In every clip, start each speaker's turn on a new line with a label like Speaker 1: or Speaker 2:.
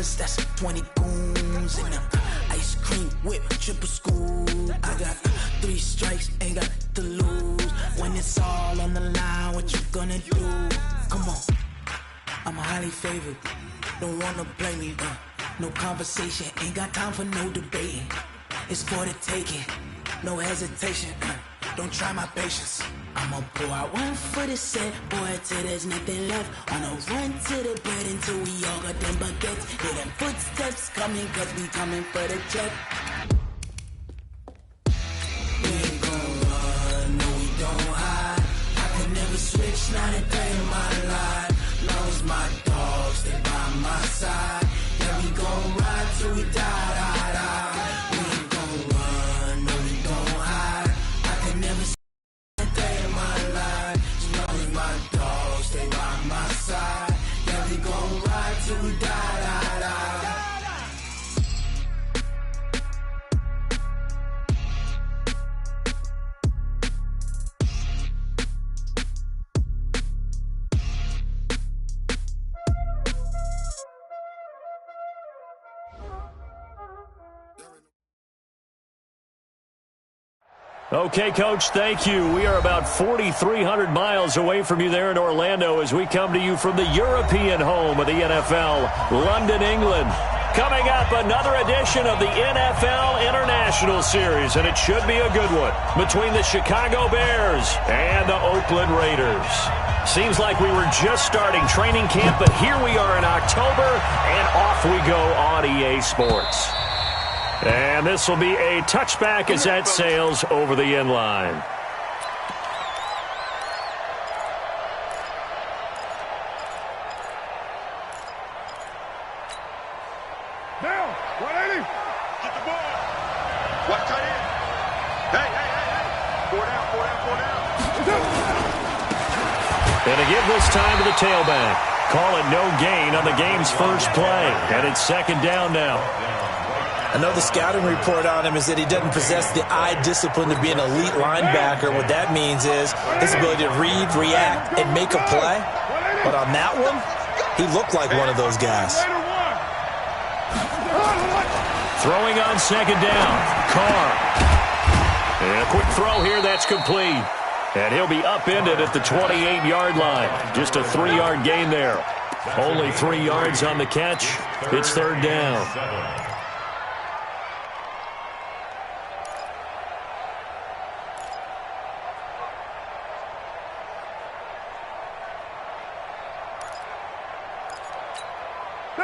Speaker 1: choppers, that's 20 goons in them. Ice cream whip, triple scoop. I got 3 strikes, ain't got to lose. When it's all on the line, what you gonna do? Come on, I'm highly favored. Don't wanna play me, no conversation, ain't got time for no debating. It's for the taking, no hesitation. Don't try my patience. I'ma pour out one for the set, boy, till there's nothing left. On a run to the bread until we all got them baguettes. Hear them footsteps coming, cause we coming for the check. We ain't gon' run, no we don't hide. I can never switch, not a day in my life. Long as my dogs stay by my side. Yeah, we gon' ride till we die, die, die. We ain't gon' run, no we don't hide. I can never switch a day in my life. As long as my dogs stay by my side. Yeah, we gon' ride till we die, die, die.
Speaker 2: Okay, Coach, thank you. We are about 4,300 miles away from you there in Orlando as we come to you from the European home of the NFL, London, England. Coming up, another edition of the NFL International Series, and it should be a good one, between the Chicago Bears and the Oakland Raiders. Seems like we were just starting training camp, but here we are in October, and off we go on EA Sports. And this will be a touchback as that sails over the end line.
Speaker 3: Now, 180. Get the ball. Watch tight end. Hey. 4 down, 4 down, 4 down.
Speaker 2: And to give this time to the tailback. Call it no gain on the game's first play. And it's second down now.
Speaker 4: I know the scouting report on him is that he doesn't possess the eye discipline to be an elite linebacker. What that means is his ability to read, react, and make a play. But on that one, he looked like one of those guys.
Speaker 2: Throwing on second down. Carr. And a quick throw here, that's complete. And he'll be upended at the 28-yard line. Just a 3-yard gain there. Only 3 yards on the catch. It's third down.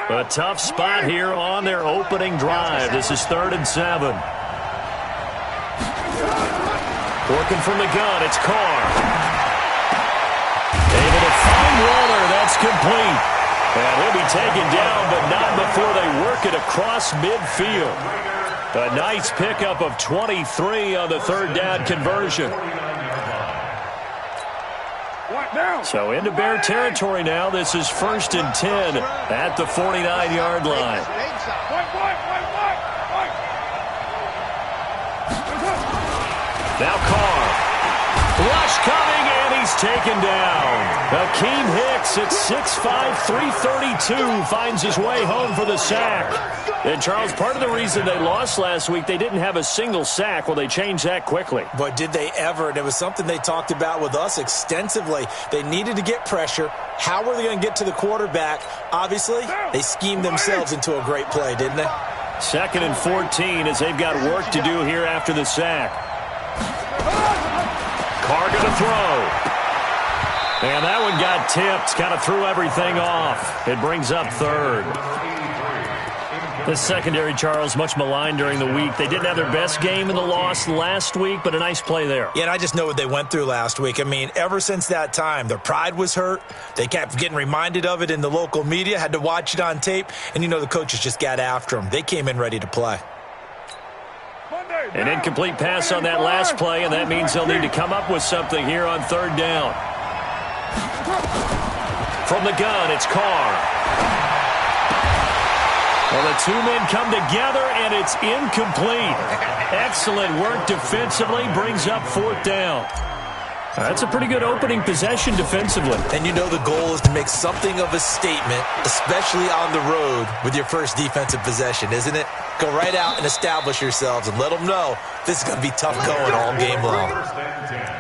Speaker 2: A tough spot here on their opening drive. This is 3rd and 7. Working from the gun, it's Carr. Able to find Waller, that's complete. And he'll be taken down, but not before they work it across midfield. A nice pickup of 23 on the third down conversion. So into Bear territory now. This is 1st and 10 at the 49-yard line. Now Carr. Rush coming, and he's taken down. Akeem Hicks at 6'5", 332 finds his way home for the sack. And, Charles, part of the reason they lost last week, they didn't have a single sack. Well, they changed that quickly.
Speaker 4: But did they ever? And it was something they talked about with us extensively. They needed to get pressure. How were they going to get to the quarterback? Obviously, they schemed themselves into a great play, didn't they?
Speaker 2: 2nd and 14 as they've got work to do here after the sack. Carr going to throw. And that one got tipped. Kind of threw everything off. It brings up 3rd. This secondary, Charles, much maligned during the week. They didn't have their best game in the loss last week, but a nice play there.
Speaker 4: Yeah, and I just know what they went through last week. I mean, ever since that time, their pride was hurt. They kept getting reminded of it in the local media, had to watch it on tape, and you know the coaches just got after them. They came in ready to play.
Speaker 2: An incomplete pass on that last play, and that means they'll need to come up with something here on 3rd down. From the gun, it's Carr. Well, the two men come together, and it's incomplete. Excellent work defensively, brings up 4th down. That's a pretty good opening possession defensively.
Speaker 4: And you know the goal is to make something of a statement, especially on the road with your first defensive possession, isn't it? Go right out and establish yourselves and let them know this is going to be tough going all game long.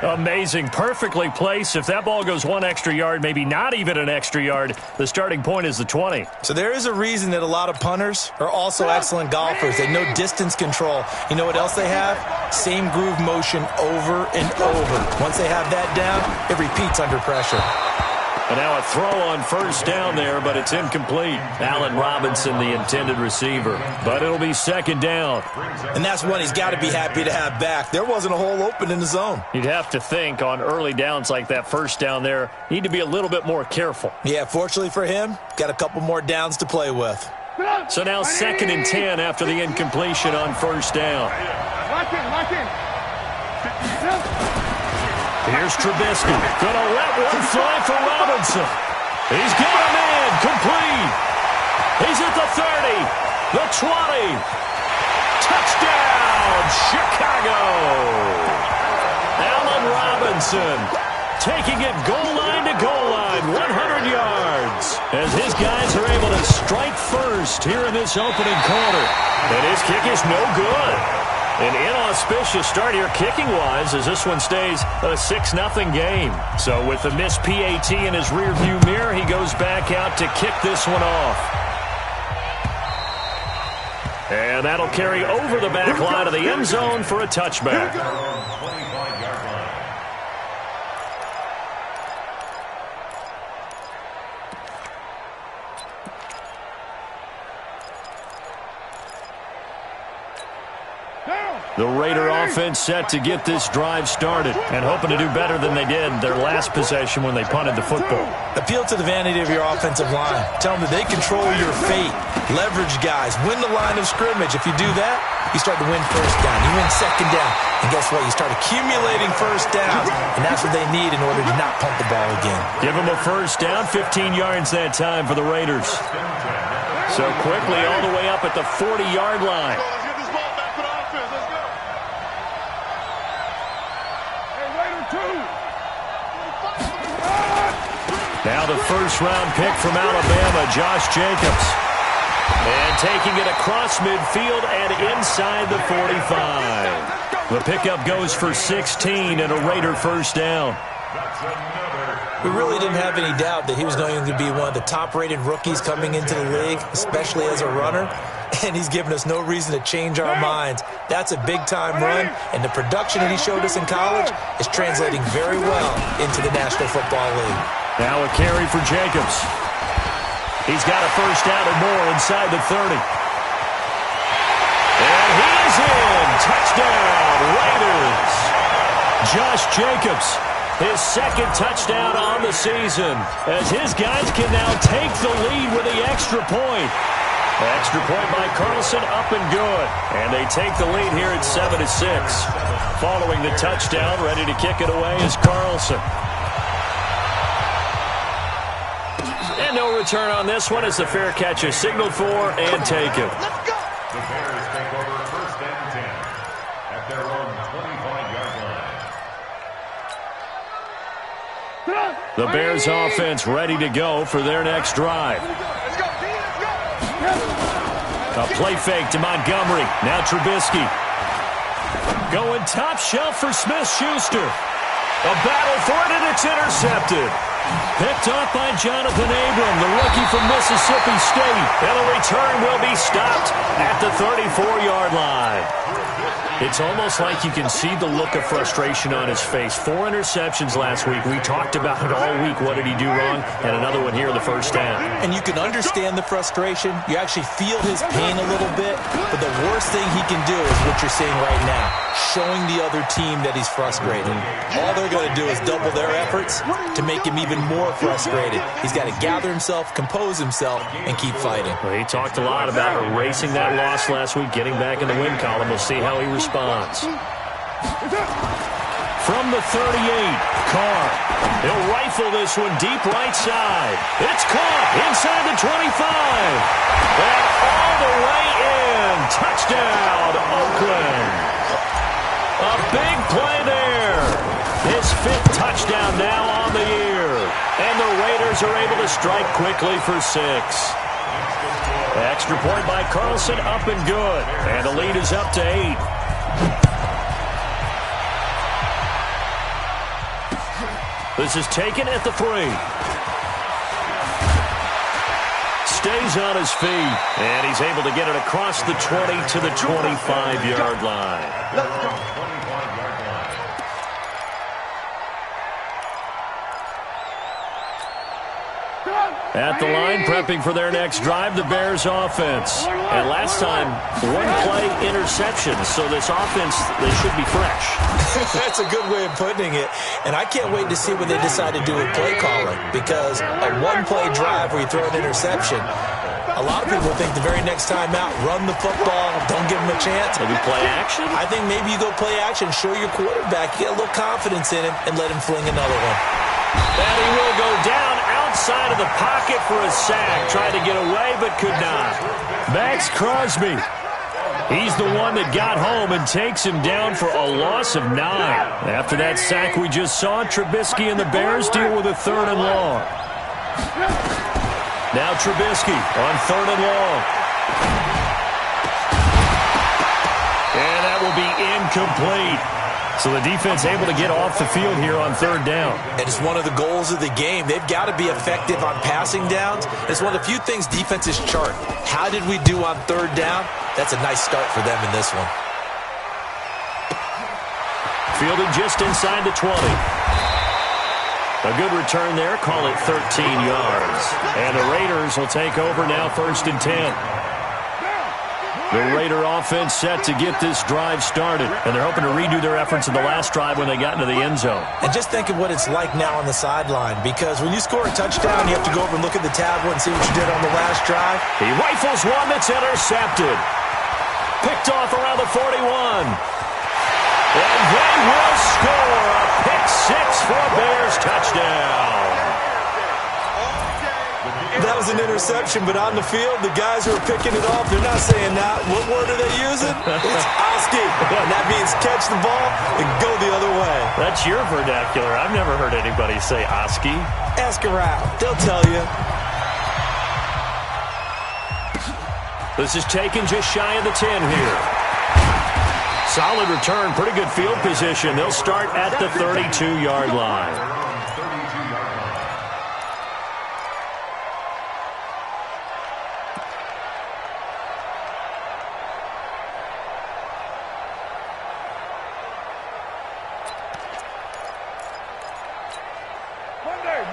Speaker 2: Amazing. Perfectly placed. If that ball goes one extra yard, maybe not even an extra yard, the starting point is the 20.
Speaker 4: So there is a reason that a lot of punters are also excellent golfers. They know distance control. You know what else they have? Same groove motion over and over. Once they have that down, it repeats under pressure.
Speaker 2: And now a throw on first down there, but it's incomplete. Allen Robinson, the intended receiver. But it'll be second down.
Speaker 4: And that's one he's got to be happy to have back. There wasn't a hole open in the zone.
Speaker 2: You'd have to think on early downs like that first down there, need to be a little bit more careful.
Speaker 4: Yeah, fortunately for him, got a couple more downs to play with.
Speaker 2: So now 2nd and 10 after the incompletion on first down.
Speaker 3: Lock in.
Speaker 2: Here's Trubisky. Gonna let one fly for Robinson. He's got him in. Complete. He's at the 30. The 20. Touchdown, Chicago. Allen Robinson taking it goal line to goal line. 100 yards. As his guys are able to strike first here in this opening quarter. And his kick is no good. An inauspicious start here kicking-wise as this one stays a 6-0 game. So with the missed PAT in his rearview mirror, he goes back out to kick this one off. And that'll carry over the back line of the end zone for a touchback. The Raider offense set to get this drive started and hoping to do better than they did their last possession when they punted the football.
Speaker 4: Appeal to the vanity of your offensive line. Tell them that they control your fate. Leverage guys. Win the line of scrimmage. If you do that, you start to win first down. You win second down. And guess what? You start accumulating first downs. And that's what they need in order to not punt the ball again.
Speaker 2: Give them a first down. 15 yards that time for the Raiders. So quickly all the way up at the 40-yard line. Now the first-round pick from Alabama, Josh Jacobs. And taking it across midfield and inside the 45. The pickup goes for 16 and a Raider first down.
Speaker 4: We really didn't have any doubt that he was going to be one of the top-rated rookies coming into the league, especially as a runner. And he's given us no reason to change our minds. That's a big-time run, and the production that he showed us in college is translating very well into the National Football League.
Speaker 2: Now a carry for Jacobs. He's got a first down or more inside the 30. And he is in. Touchdown, Raiders. Josh Jacobs, his second touchdown on the season, as his guys can now take the lead with the extra point. Extra point by Carlson, up and good. And they take the lead here at 7-6. Following the touchdown, ready to kick it away is Carlson. And no return on this one as the fair catch is signaled for and taken.
Speaker 3: Let's go.
Speaker 5: The Bears take over first and 10 at their own 25-yard line.
Speaker 2: The Bears offense ready to go for their next drive.
Speaker 3: Let's go.
Speaker 2: A play fake to Montgomery. Now Trubisky. Going top shelf for Smith-Schuster. A battle for it, and it's intercepted. Picked off by Jonathan Abram, the rookie from Mississippi State. And the return will be stopped at the 34-yard line. It's almost like you can see the look of frustration on his face. 4 interceptions last week. We talked about it all week. What did he do wrong? And another one here in the first half.
Speaker 4: And you can understand the frustration. You actually feel his pain a little bit. But the worst thing he can do is what you're seeing right now, showing the other team that he's frustrated. All they're going to do is double their efforts to make him even more frustrated. He's got to gather himself, compose himself, and keep fighting.
Speaker 2: Well, he talked a lot about erasing that loss last week, getting back in the win column. We'll see how he responds. From the 38, Carr. He'll rifle this one deep right side. It's caught inside the 25. And all the way in. Touchdown, Oakland. A big play there. His 5th touchdown touchdown now on the year. And the Raiders are able to strike quickly for 6. Extra point by Carlson, up and good. And the lead is up to 8. This is taken at the 3. Stays on his feet, and he's able to get it across the 20 to the 25-yard line.
Speaker 3: Let's go.
Speaker 2: At the line, prepping for their next drive, the Bears offense. And last time, one-play interception, so this offense, they should be fresh.
Speaker 4: That's a good way of putting it. And I can't wait to see what they decide to do with play calling, because a one-play drive where you throw an interception, a lot of people think the very next time out, run the football, don't give them a chance.
Speaker 2: Maybe play action?
Speaker 4: I think maybe you go play action, show your quarterback, get a little confidence in him, and let him fling another one.
Speaker 2: And he will go down outside of the pocket for a sack. Tried to get away, but could not. Max Crosby. He's the one that got home and takes him down for a loss of 9. After that sack we just saw, Trubisky and the Bears deal with a 3rd and long. Now Trubisky on 3rd and long. And that will be incomplete. So the defense able to get off the field here on 3rd down.
Speaker 4: And it's one of the goals of the game. They've got to be effective on passing downs. It's one of the few things defenses chart. How did we do on 3rd down? That's a nice start for them in this one.
Speaker 2: Fielded just inside the 20. A good return there. Call it 13 yards. And the Raiders will take over now 1st and 10. The Raider offense set to get this drive started. And they're hoping to redo their efforts in the last drive when they got into the end zone.
Speaker 4: And just think of what it's like now on the sideline. Because when you score a touchdown, you have to go over and look at the tablet and see what you did on the last drive.
Speaker 2: He rifles one that's intercepted. Picked off around the 41. And they will score a pick 6 for a Bears touchdown.
Speaker 4: That was an interception, but on the field, the guys who are picking it off, they're not saying that. What word are they using? It's Oski. And that means catch the ball and go the other way.
Speaker 2: That's your vernacular. I've never heard anybody say Oski.
Speaker 4: Ask around. They'll tell you.
Speaker 2: This is taken just shy of the 10 here. Solid return, pretty good field position. They'll start at the 32-yard line.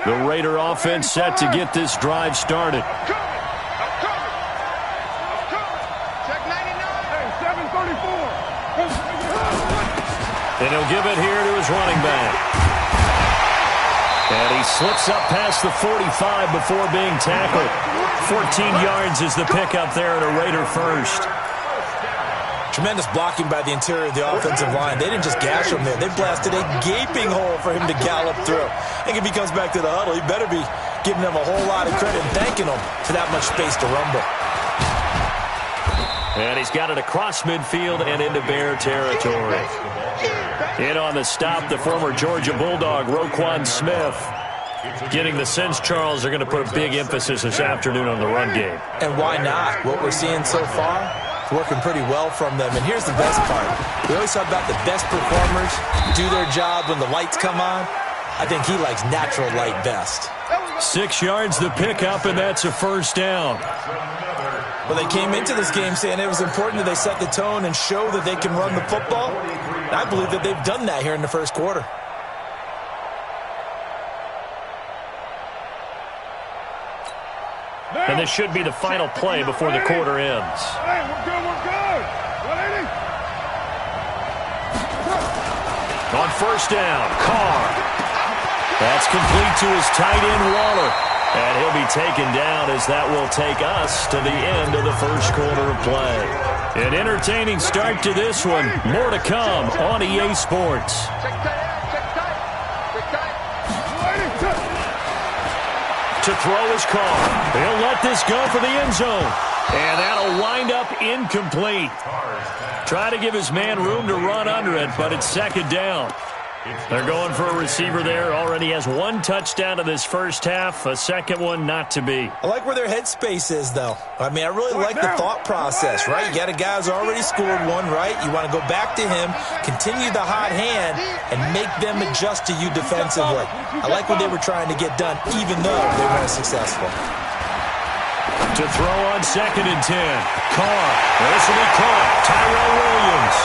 Speaker 2: The Raider offense set to get this drive started. And he'll give it here to his running back. And he slips up past the 45 before being tackled. 14 yards is the pickup there at a Raider first.
Speaker 4: Tremendous blocking by the interior of the offensive line. They didn't just gash him there. They blasted a gaping hole for him to gallop through. I think if he comes back to the huddle, he better be giving them a whole lot of credit and thanking them for that much space to rumble.
Speaker 2: And he's got it across midfield and into Bear territory. In on the stop, the former Georgia Bulldog, Roquan Smith. Getting the sense, Charles, they're going to put a big emphasis this afternoon on the run game.
Speaker 4: And why not? What we're seeing so far, it's working pretty well from them. And here's the best part. We always talk about the best performers do their job when the lights come on. I think he likes natural light best.
Speaker 2: 6 yards the pickup, and that's a first down.
Speaker 4: Well, they came into this game saying it was important that they set the tone and show that they can run the football. And I believe that they've done that here in the first quarter.
Speaker 2: And this should be the final play before the quarter ends.
Speaker 3: Hey, we're good, we're good. 180.
Speaker 2: On first down, Carr. That's complete to his tight end, Waller. And he'll be taken down as that will take us to the end of the first quarter of play. An entertaining start to this one. More to come on EA Sports. To throw his Carr. He'll let this go for the end zone. And that'll wind up incomplete. Try to give his man room to run under it, but it's second down. They're going for a receiver there. Already has one touchdown in this first half. A second one not to be.
Speaker 4: I like where their headspace is, though. I mean, I really like the thought process, right? You got a guy who's already scored one, right? You want to go back to him, continue the hot hand, and make them adjust to you defensively. I like what they were trying to get done, even though they weren't successful.
Speaker 2: To throw on 2nd and 10. Carr. This will be caught. Tyrell Williams.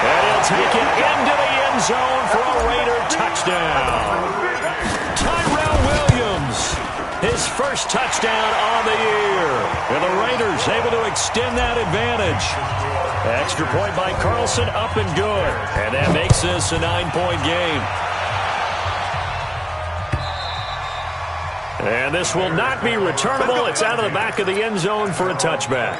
Speaker 2: And he'll take it into the end zone for a Raider touchdown. Tyrell Williams, his first touchdown on the year. And the Raiders able to extend that advantage. Extra point by Carlson, up and good. And that makes this a 9-point game. And this will not be returnable. It's out of the back of the end zone for a touchback.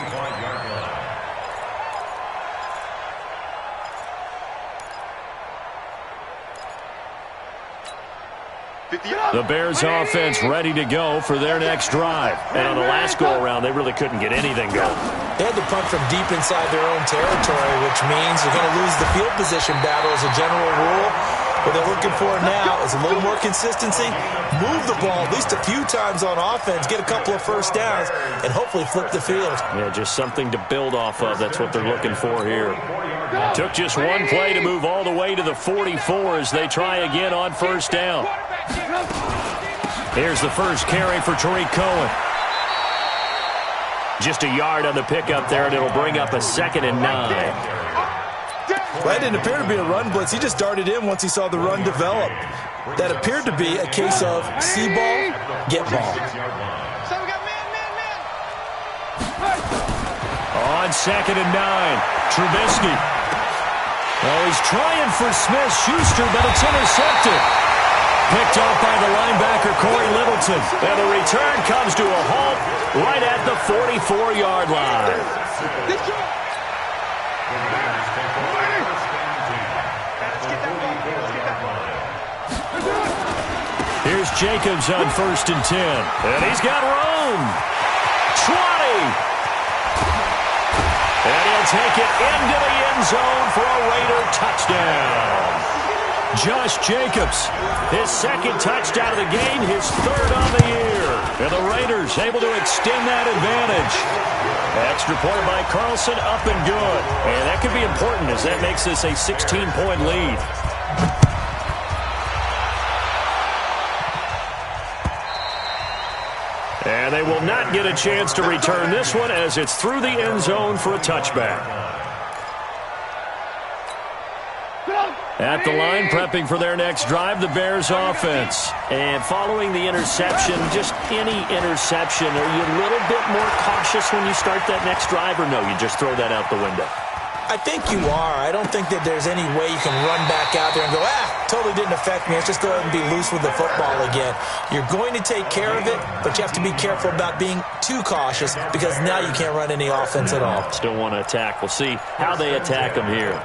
Speaker 2: The Bears offense ready to go for their next drive. And on the last go-around, they really couldn't get anything going.
Speaker 4: They had to punt from deep inside their own territory, which means they're going to lose the field position battle as a general rule. What they're looking for now is a little more consistency, move the ball at least a few times on offense, get a couple of first downs, and hopefully flip the field.
Speaker 2: Yeah, just something to build off of. That's what they're looking for here. Took just one play to move all the way to the 44 as they try again on first down. Here's the first carry for Tariq Cohen. Just a yard on the pickup there, and it'll bring up a 2nd and 9.
Speaker 4: Well, that didn't appear to be a run blitz. He just darted in once he saw the run develop. That appeared to be a case of see ball, get ball.
Speaker 2: On 2nd and 9, Trubisky. Oh, he's trying for Smith-Schuster, but it's intercepted. Picked off by the linebacker, Corey Littleton. And the return comes to a halt right at the 44-yard line. Here's Jacobs on 1st and 10. And he's got room. 20. And he'll take it into the end zone for a Raider touchdown. Josh Jacobs, his 2nd touchdown of the game, his 3rd on the year. And the Raiders able to extend that advantage. Extra point by Carlson, up and good. And that could be important as that makes this a 16-point lead. And they will not get a chance to return this one as it's through the end zone for a touchback. At the line, prepping for their next drive, the Bears offense. And following the interception, just any interception, are you a little bit more cautious when you start that next drive, or no, you just throw that out the window?
Speaker 4: I think you are. I don't think that there's any way you can run back out there and go, totally didn't affect me. Let's just go ahead and be loose with the football again. You're going to take care of it, but you have to be careful about being too cautious because now you can't run any offense at all.
Speaker 2: Still want to attack. We'll see how they attack them here.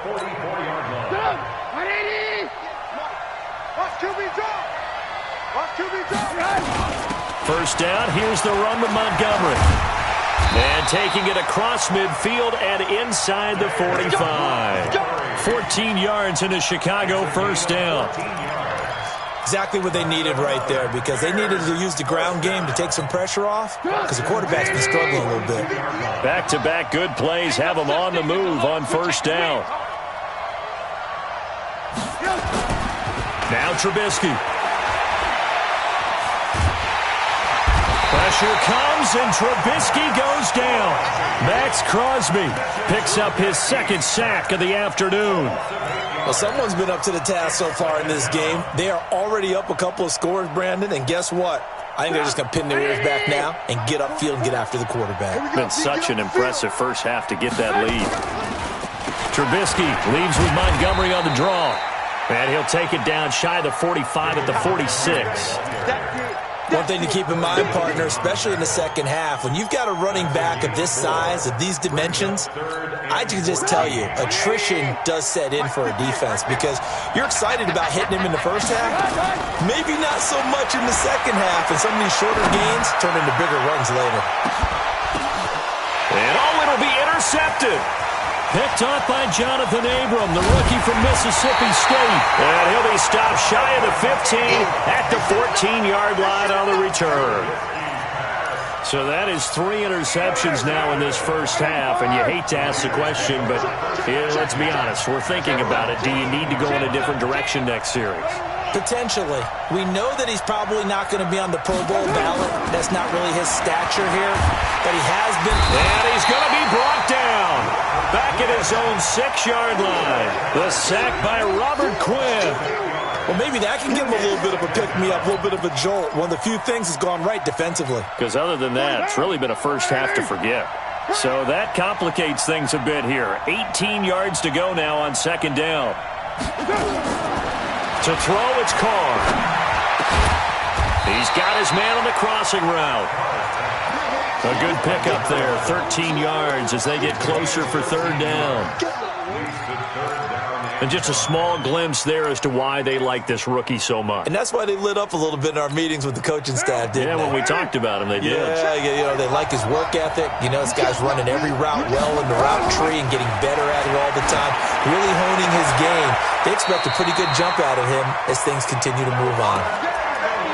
Speaker 2: First down, here's the run with Montgomery. And taking it across midfield and inside the 45. 14 yards into Chicago, first down.
Speaker 4: Exactly what they needed right there because they needed to use the ground game to take some pressure off because the quarterback's been struggling a little bit.
Speaker 2: Back-to-back good plays have them on the move on first down. Now Trubisky. Pressure comes, and Trubisky goes down. Max Crosby picks up his 2nd sack of the afternoon.
Speaker 4: Well, someone's been up to the task so far in this game. They are already up a couple of scores, Brandon, and guess what? I think they're just going to pin their ears back now and get upfield and get after the quarterback.
Speaker 2: It's been such an impressive first half to get that lead. Trubisky leaves with Montgomery on the draw. And he'll take it down shy of the 45 at the 46.
Speaker 4: One thing to keep in mind, partner, especially in the second half, when you've got a running back of this size, of these dimensions, I can just tell you, attrition does set in for a defense because you're excited about hitting him in the first half, maybe not so much in the second half, and some of these shorter gains turn into bigger runs later.
Speaker 2: And it'll be intercepted. Picked off by Jonathan Abram, the rookie from Mississippi State. And he'll be stopped 15 at the 14-yard line on the return. So that is 3 interceptions now in this first half, and you hate to ask the question, but let's be honest, we're thinking about it. Do you need to go in a different direction next series?
Speaker 4: Potentially. We know that he's probably not going to be on the Pro Bowl ballot. That's not really his stature here, but he has been.
Speaker 2: And he's going to be brought down back at his own 6-yard line. The sack by Robert Quinn.
Speaker 4: Well, maybe that can give him a little bit of a pick-me-up, a little bit of a jolt. One of the few things has gone right defensively.
Speaker 2: Because other than that, it's really been a first half to forget. So that complicates things a bit here. 18 yards to go now on second down. To throw, it's Carr. He's got his man on the crossing route. A good pickup there, 13 yards as they get closer for third down. And just a small glimpse there as to why they like this rookie so much.
Speaker 4: And that's why they lit up a little bit in our meetings with the coaching staff, didn't they?
Speaker 2: Yeah, when we talked about him, they did.
Speaker 4: Yeah, they like his work ethic. You know, this guy's running every route well in the route tree and getting better at it all the time, really honing his game. They expect a pretty good jump out of him as things continue to move on.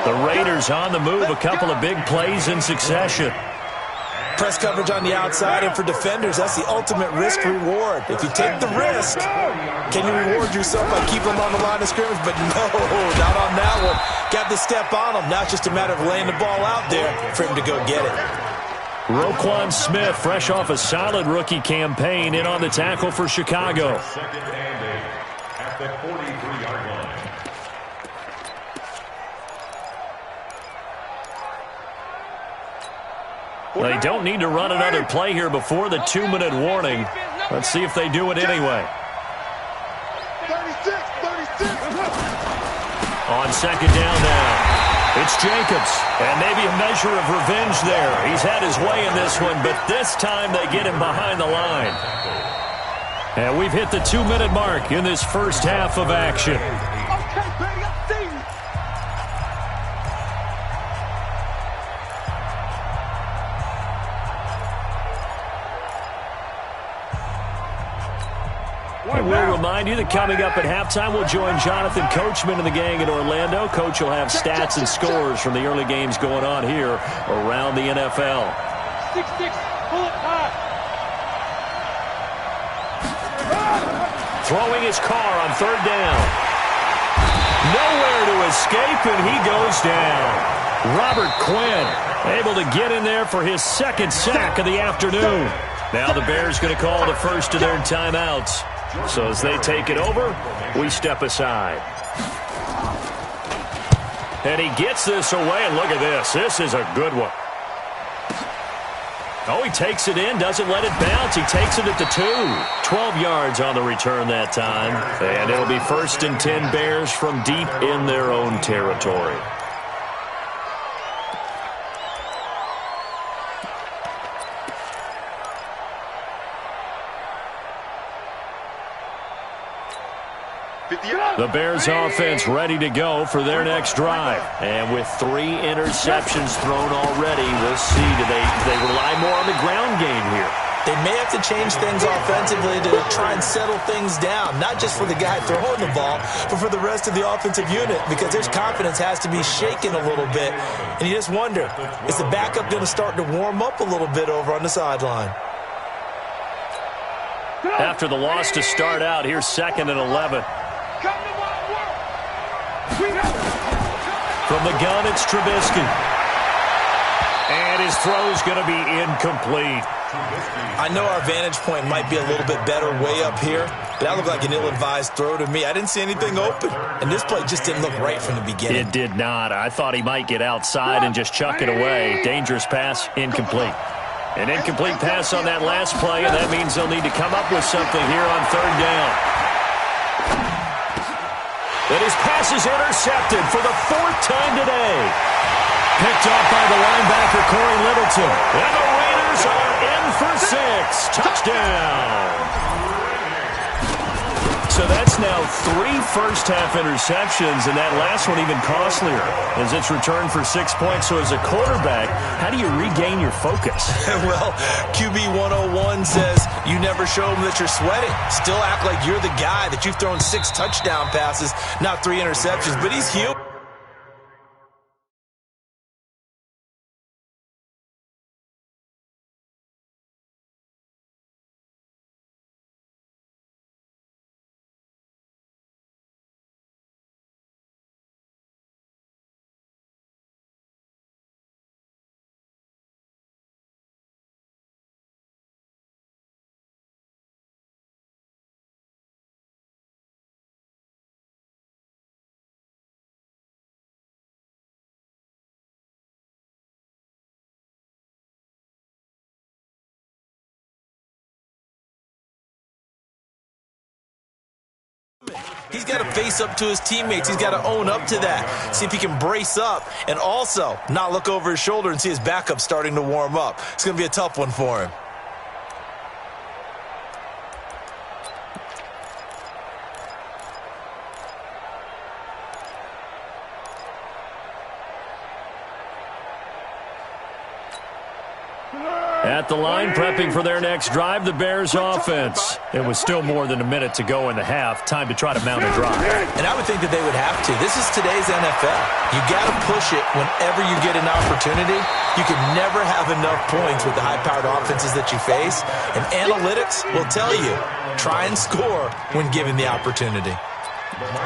Speaker 2: The Raiders on the move, a couple of big plays in succession.
Speaker 4: Press coverage on the outside, and for defenders, that's the ultimate risk-reward. If you take the risk, can you reward yourself by keeping them on the line of scrimmage? But no, not on that one. Got to step on them. Now it's just a matter of laying the ball out there for him to go get it.
Speaker 2: Roquan Smith, fresh off a solid rookie campaign, in on the tackle for Chicago.
Speaker 5: Second and 8 at the 43-yard line.
Speaker 2: They don't need to run another play here before the 2-minute warning. Let's see if they do it anyway.
Speaker 3: 36.
Speaker 2: On second down now, it's Jacobs. And maybe a measure of revenge there. He's had his way in this one, but this time they get him behind the line. And we've hit the 2-minute mark in this first half of action. And we'll remind you that coming up at halftime, we'll join Jonathan Coachman and the gang in Orlando. Coach will have stats and scores from the early games going on here around the NFL.
Speaker 3: 6-6, pull it high.
Speaker 2: Throwing his car on third down. Nowhere to escape, and he goes down. Robert Quinn able to get in there for his second sack of the afternoon. Now the Bears going to call the first of their timeouts. So as they take it over, we step aside. And he gets this away, and look at this. This is a good one. Oh, he takes it in, doesn't let it bounce. He takes it at the 2. 12 yards on the return that time. And it'll be 1st and 10 Bears from deep in their own territory. The Bears offense ready to go for their next drive. And with 3 interceptions thrown already, we'll see. Do they rely more on the ground game here?
Speaker 4: They may have to change things offensively to try and settle things down, not just for the guy throwing the ball, but for the rest of the offensive unit, because their confidence has to be shaken a little bit. And you just wonder, is the backup going to start to warm up a little bit over on the sideline?
Speaker 2: After the loss to start out, here's 2nd and 11. From the gun, it's Trubisky. And his throw's going to be incomplete.
Speaker 4: I know our vantage point might be a little bit better way up here, but that looked like an ill-advised throw to me. I didn't see anything open, and this play just didn't look right from the beginning.
Speaker 2: It did not. I thought he might get outside and just chuck it away. Dangerous pass, incomplete. An incomplete pass on that last play, and that means they'll need to come up with something here on third down. And his pass is intercepted for the 4th time today. Picked off by the linebacker, Corey Littleton. And the Raiders are in for 6. Touchdown. So that's now 3 first-half interceptions, and that last one even costlier as it's returned for 6 points. So as a quarterback, how do you regain your focus?
Speaker 4: Well, QB 101 says you never show them that you're sweating. Still act like you're the guy that you've thrown 6 touchdown passes, not 3 interceptions, but he's human. He's got to face up to his teammates. He's got to own up to that. See if he can brace up and also not look over his shoulder and see his backup starting to warm up. It's going to be a tough one for him.
Speaker 2: At the line, prepping for their next drive, the Bears offense. It was still more than a minute to go in the half. Time to try to mount a drive.
Speaker 4: And I would think that they would have to. This is today's NFL. You got to push it whenever you get an opportunity. You can never have enough points with the high-powered offenses that you face. And analytics will tell you, try and score when given the opportunity.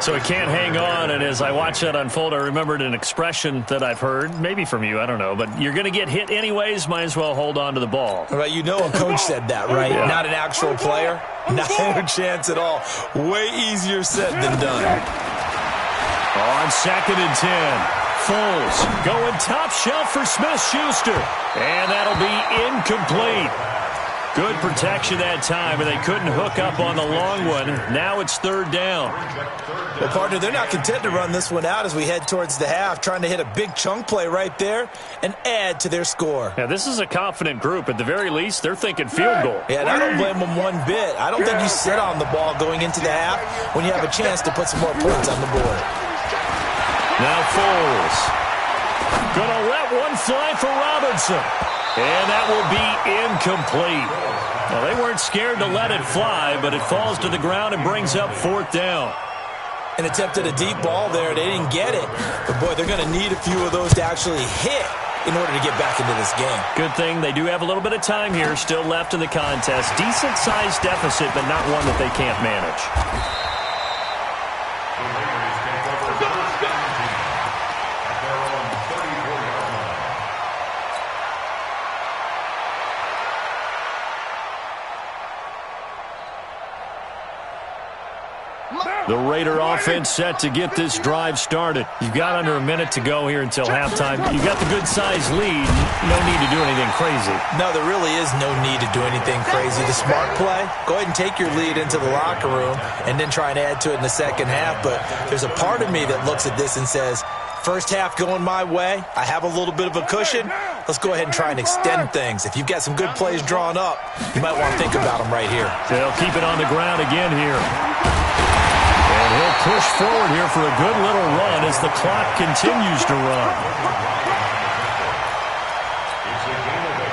Speaker 2: So he can't hang on, and as I watched that unfold, I remembered an expression that I've heard, maybe from you, I don't know, but you're going to get hit anyways, might as well hold on to the ball.
Speaker 4: Right, you know a coach said that, right?
Speaker 2: Yeah.
Speaker 4: Not an actual player. Not a chance at all. Way easier said than done.
Speaker 2: On 2nd and 10, Foles going top shelf for Smith-Schuster, and that'll be incomplete. Good protection that time, and they couldn't hook up on the long one. Now it's 3rd down.
Speaker 4: Well, partner, they're not content to run this one out as we head towards the half, trying to hit a big chunk play right there and add to their score.
Speaker 2: Yeah, this is a confident group. At the very least, they're thinking field goal.
Speaker 4: Yeah, and I don't blame them one bit. I don't think you sit on the ball going into the half when you have a chance to put some more points on the board.
Speaker 2: Now Foles. Gonna let one fly for Robinson. And that will be incomplete. Well, they weren't scared to let it fly, but it falls to the ground and brings up 4th down.
Speaker 4: An attempt at a deep ball there. They didn't get it. But, boy, they're going to need a few of those to actually hit in order to get back into this game.
Speaker 2: Good thing they do have a little bit of time here still left in the contest. Decent-sized deficit, but not one that they can't manage. The Raider offense set to get this drive started. You've got under a minute to go here until halftime. You've got the good-sized lead. No need to do anything crazy.
Speaker 4: No, there really is no need to do anything crazy. The smart play, go ahead and take your lead into the locker room and then try and add to it in the second half. But there's a part of me that looks at this and says, first half going my way, I have a little bit of a cushion. Let's go ahead and try and extend things. If you've got some good plays drawn up, you might want to think about them right here.
Speaker 2: They'll keep it on the ground again here. And he'll push forward here for a good little run as the clock continues to run.
Speaker 5: It's a gain of 8.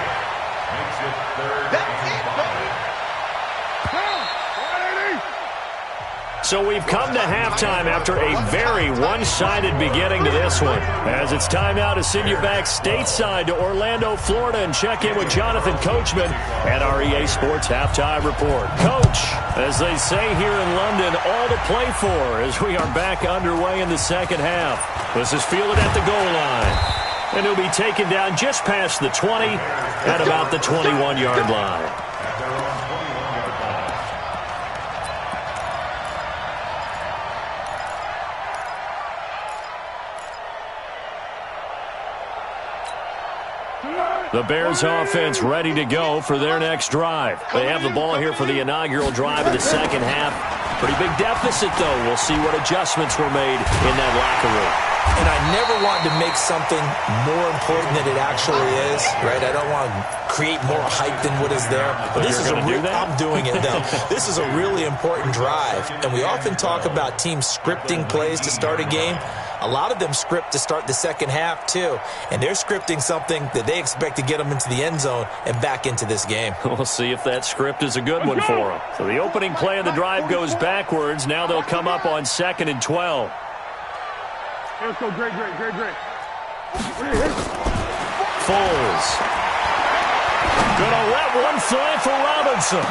Speaker 5: Makes it 3rd and 5.
Speaker 2: So we've come to halftime after a very one-sided beginning to this one. As it's time now to send you back stateside to Orlando, Florida, and check in with Jonathan Coachman at our EA Sports Halftime Report. Coach, as they say here in London, all to play for as we are back underway in the second half. This is fielded at the goal line. And he'll be taken down just past the 20 at about the 21-yard line. The Bears offense ready to go for their next drive. They have the ball here for the inaugural drive of the second half. Pretty big deficit, though. We'll see what adjustments were made in that locker room.
Speaker 4: And I never want to make something more important than it actually is, right? I don't want to create more hype than what is there. But this is I'm doing it, though. This is a really important drive. And we often talk about teams scripting plays to start a game. A lot of them script to start the second half, too. And they're scripting something that they expect to get them into the end zone and back into this game.
Speaker 2: We'll see if that script is a good one for them. So the opening play of the drive goes backwards. Now they'll come up on 2nd and 12.
Speaker 3: Let's go, great.
Speaker 2: Foles. Gonna let one fly for Robinson.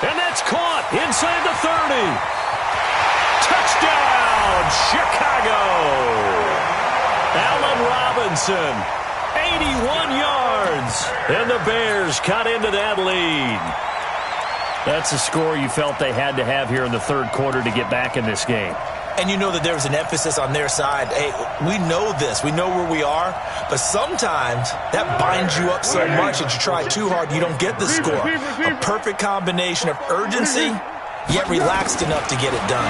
Speaker 2: And that's caught inside the 30. Touchdown, Chicago. Allen Robinson, 81 yards. And the Bears cut into that lead. That's a score you felt they had to have here in the third quarter to get back in this game.
Speaker 4: And you know that there was an emphasis on their side. Hey, we know this. We know where we are. But sometimes that binds you up so much that you try too hard, you don't get the score. A perfect combination of urgency, yet relaxed enough to get it done.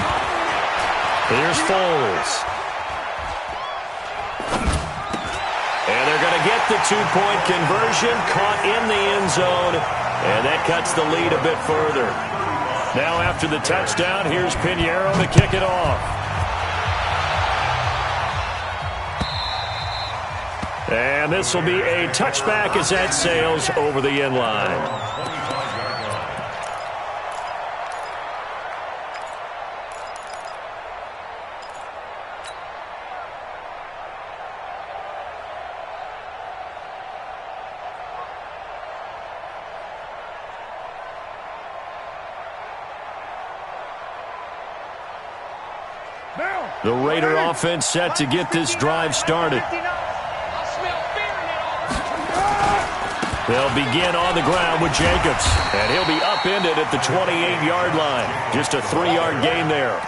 Speaker 2: Here's Foles. And they're going to get the two-point conversion, caught in the end zone, and that cuts the lead a bit further. Now after the touchdown, here's Pinheiro to kick it off. And this will be a touchback as that sails over the end line. The Raider offense set to get this drive started. They'll begin on the ground with Jacobs. And he'll be upended at the 28-yard line. Just a 3-yard gain there.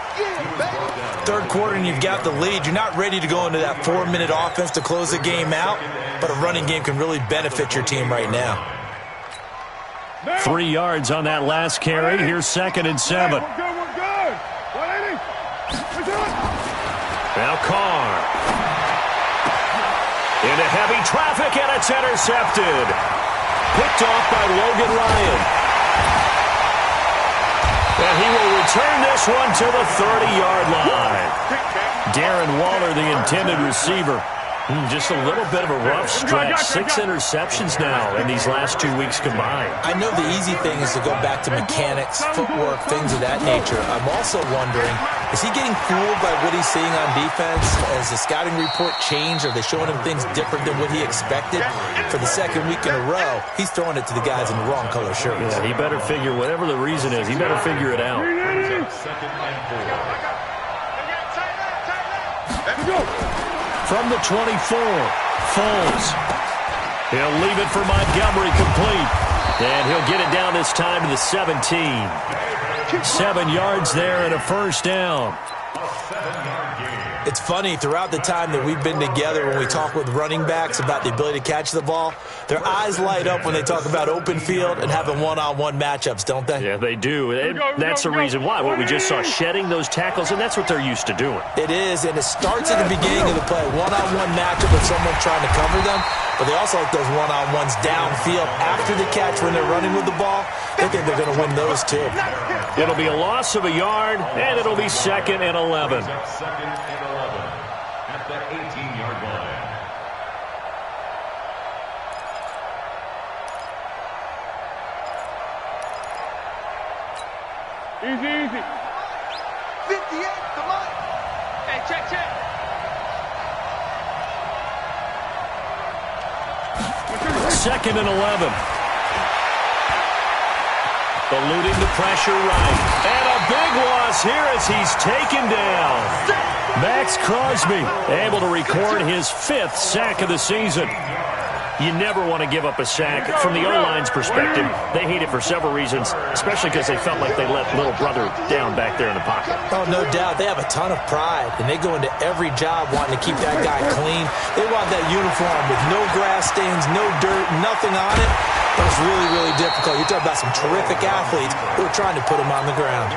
Speaker 4: Third quarter and you've got the lead. You're not ready to go into that 4-minute offense to close the game out. But a running game can really benefit your team right now.
Speaker 2: 3 yards on that last carry. Here's 2nd and 7. Now Carr. Into heavy traffic, and it's intercepted. Picked off by Logan Ryan. And he will return this one to the 30-yard line. Darren Waller, the intended receiver. Just a little bit of a rough stretch. 6 interceptions now in these last 2 weeks combined.
Speaker 4: I know the easy thing is to go back to mechanics, footwork, things of that nature. I'm also wondering, is he getting fooled by what he's seeing on defense? Has the scouting report changed? Are they showing him things different than what he expected? For the second week in a row, he's throwing it to the guys in the wrong color shirts.
Speaker 2: Yeah, he better figure, whatever the reason is, he better figure it out. From the 24, Foles. He'll leave it for Montgomery complete. And he'll get it down this time to the 17. 7 yards there and a first down.
Speaker 4: It's funny, throughout the time that we've been together, when we talk with running backs about the ability to catch the ball, their eyes light up when they talk about open field and having one-on-one matchups, don't they?
Speaker 2: Yeah, they do. And that's the reason why. What we just saw, shedding those tackles, and that's what they're used to doing.
Speaker 4: It is, and it starts at the beginning of the play. One-on-one matchup with someone trying to cover them, but they also like those one-on-ones downfield after the catch when they're running with the ball. They think they're going to win those, too.
Speaker 2: It'll be a loss of a yard, and it'll be 2nd and 11.
Speaker 5: At the 18-yard line.
Speaker 3: Easy.
Speaker 6: 58, come on. Hey, check.
Speaker 2: 2nd and 11. Eluding the pressure right. And a big loss here as he's taken down. Max Crosby able to record his 5th sack of the season. You never want to give up a sack. From the O-line's perspective, they hate it for several reasons, especially because they felt like they let little brother down back there in the pocket.
Speaker 4: Oh, no doubt. They have a ton of pride, and they go into every job wanting to keep that guy clean. They want that uniform with no grass stains, no dirt, nothing on it. It was really, really difficult. You're talking about some terrific athletes who were trying to put him on the ground.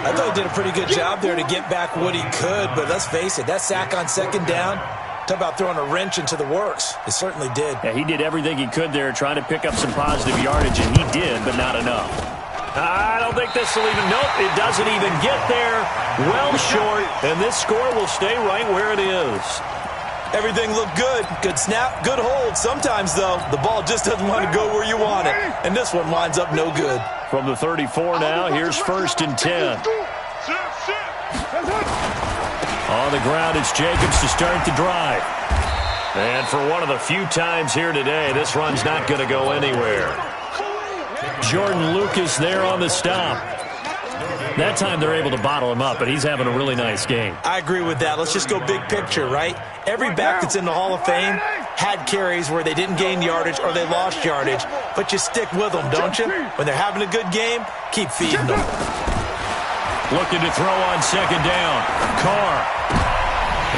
Speaker 4: I thought he did a pretty good job there to get back what he could, but let's face it, that sack on second down, talk about throwing a wrench into the works. It certainly did.
Speaker 2: Yeah, he did everything he could there trying to pick up some positive yardage, and he did, but not enough. I don't think this will even, nope, it doesn't even get there. Well short, and this score will stay right where it is.
Speaker 4: Everything looked good. Good snap, good hold. Sometimes, though, the ball just doesn't want to go where you want it, and this one winds up no good.
Speaker 2: From the 34 now, here's 1st and 10. On the ground, it's Jacobs to start the drive. And for one of the few times here today, this run's not going to go anywhere. Jordan Lucas there on the stop. That time they're able to bottle him up, but he's having a really nice game.
Speaker 4: I agree with that. Let's just go big picture, right? Every back that's in the Hall of Fame had carries where they didn't gain yardage or they lost yardage, but you stick with them, don't you? When they're having a good game, keep feeding them.
Speaker 2: Looking to throw on second down. Carr.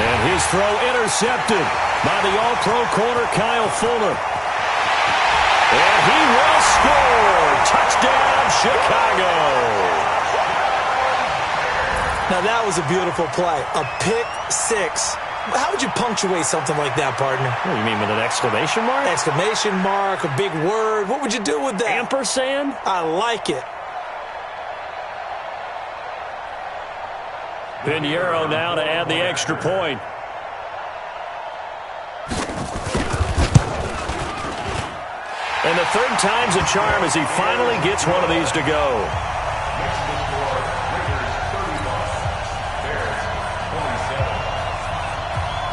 Speaker 2: And his throw intercepted by the All-Pro corner, Kyle Fuller. And he will score. Touchdown, Chicago.
Speaker 4: Now, that was a beautiful play. A pick six. How would you punctuate something like that, partner?
Speaker 2: What do you mean, with an exclamation mark?
Speaker 4: Exclamation mark, a big word. What would you do with that?
Speaker 2: Ampersand?
Speaker 4: I like it.
Speaker 2: Pinheiro now to add the extra point. And the third time's a charm as he finally gets one of these to go.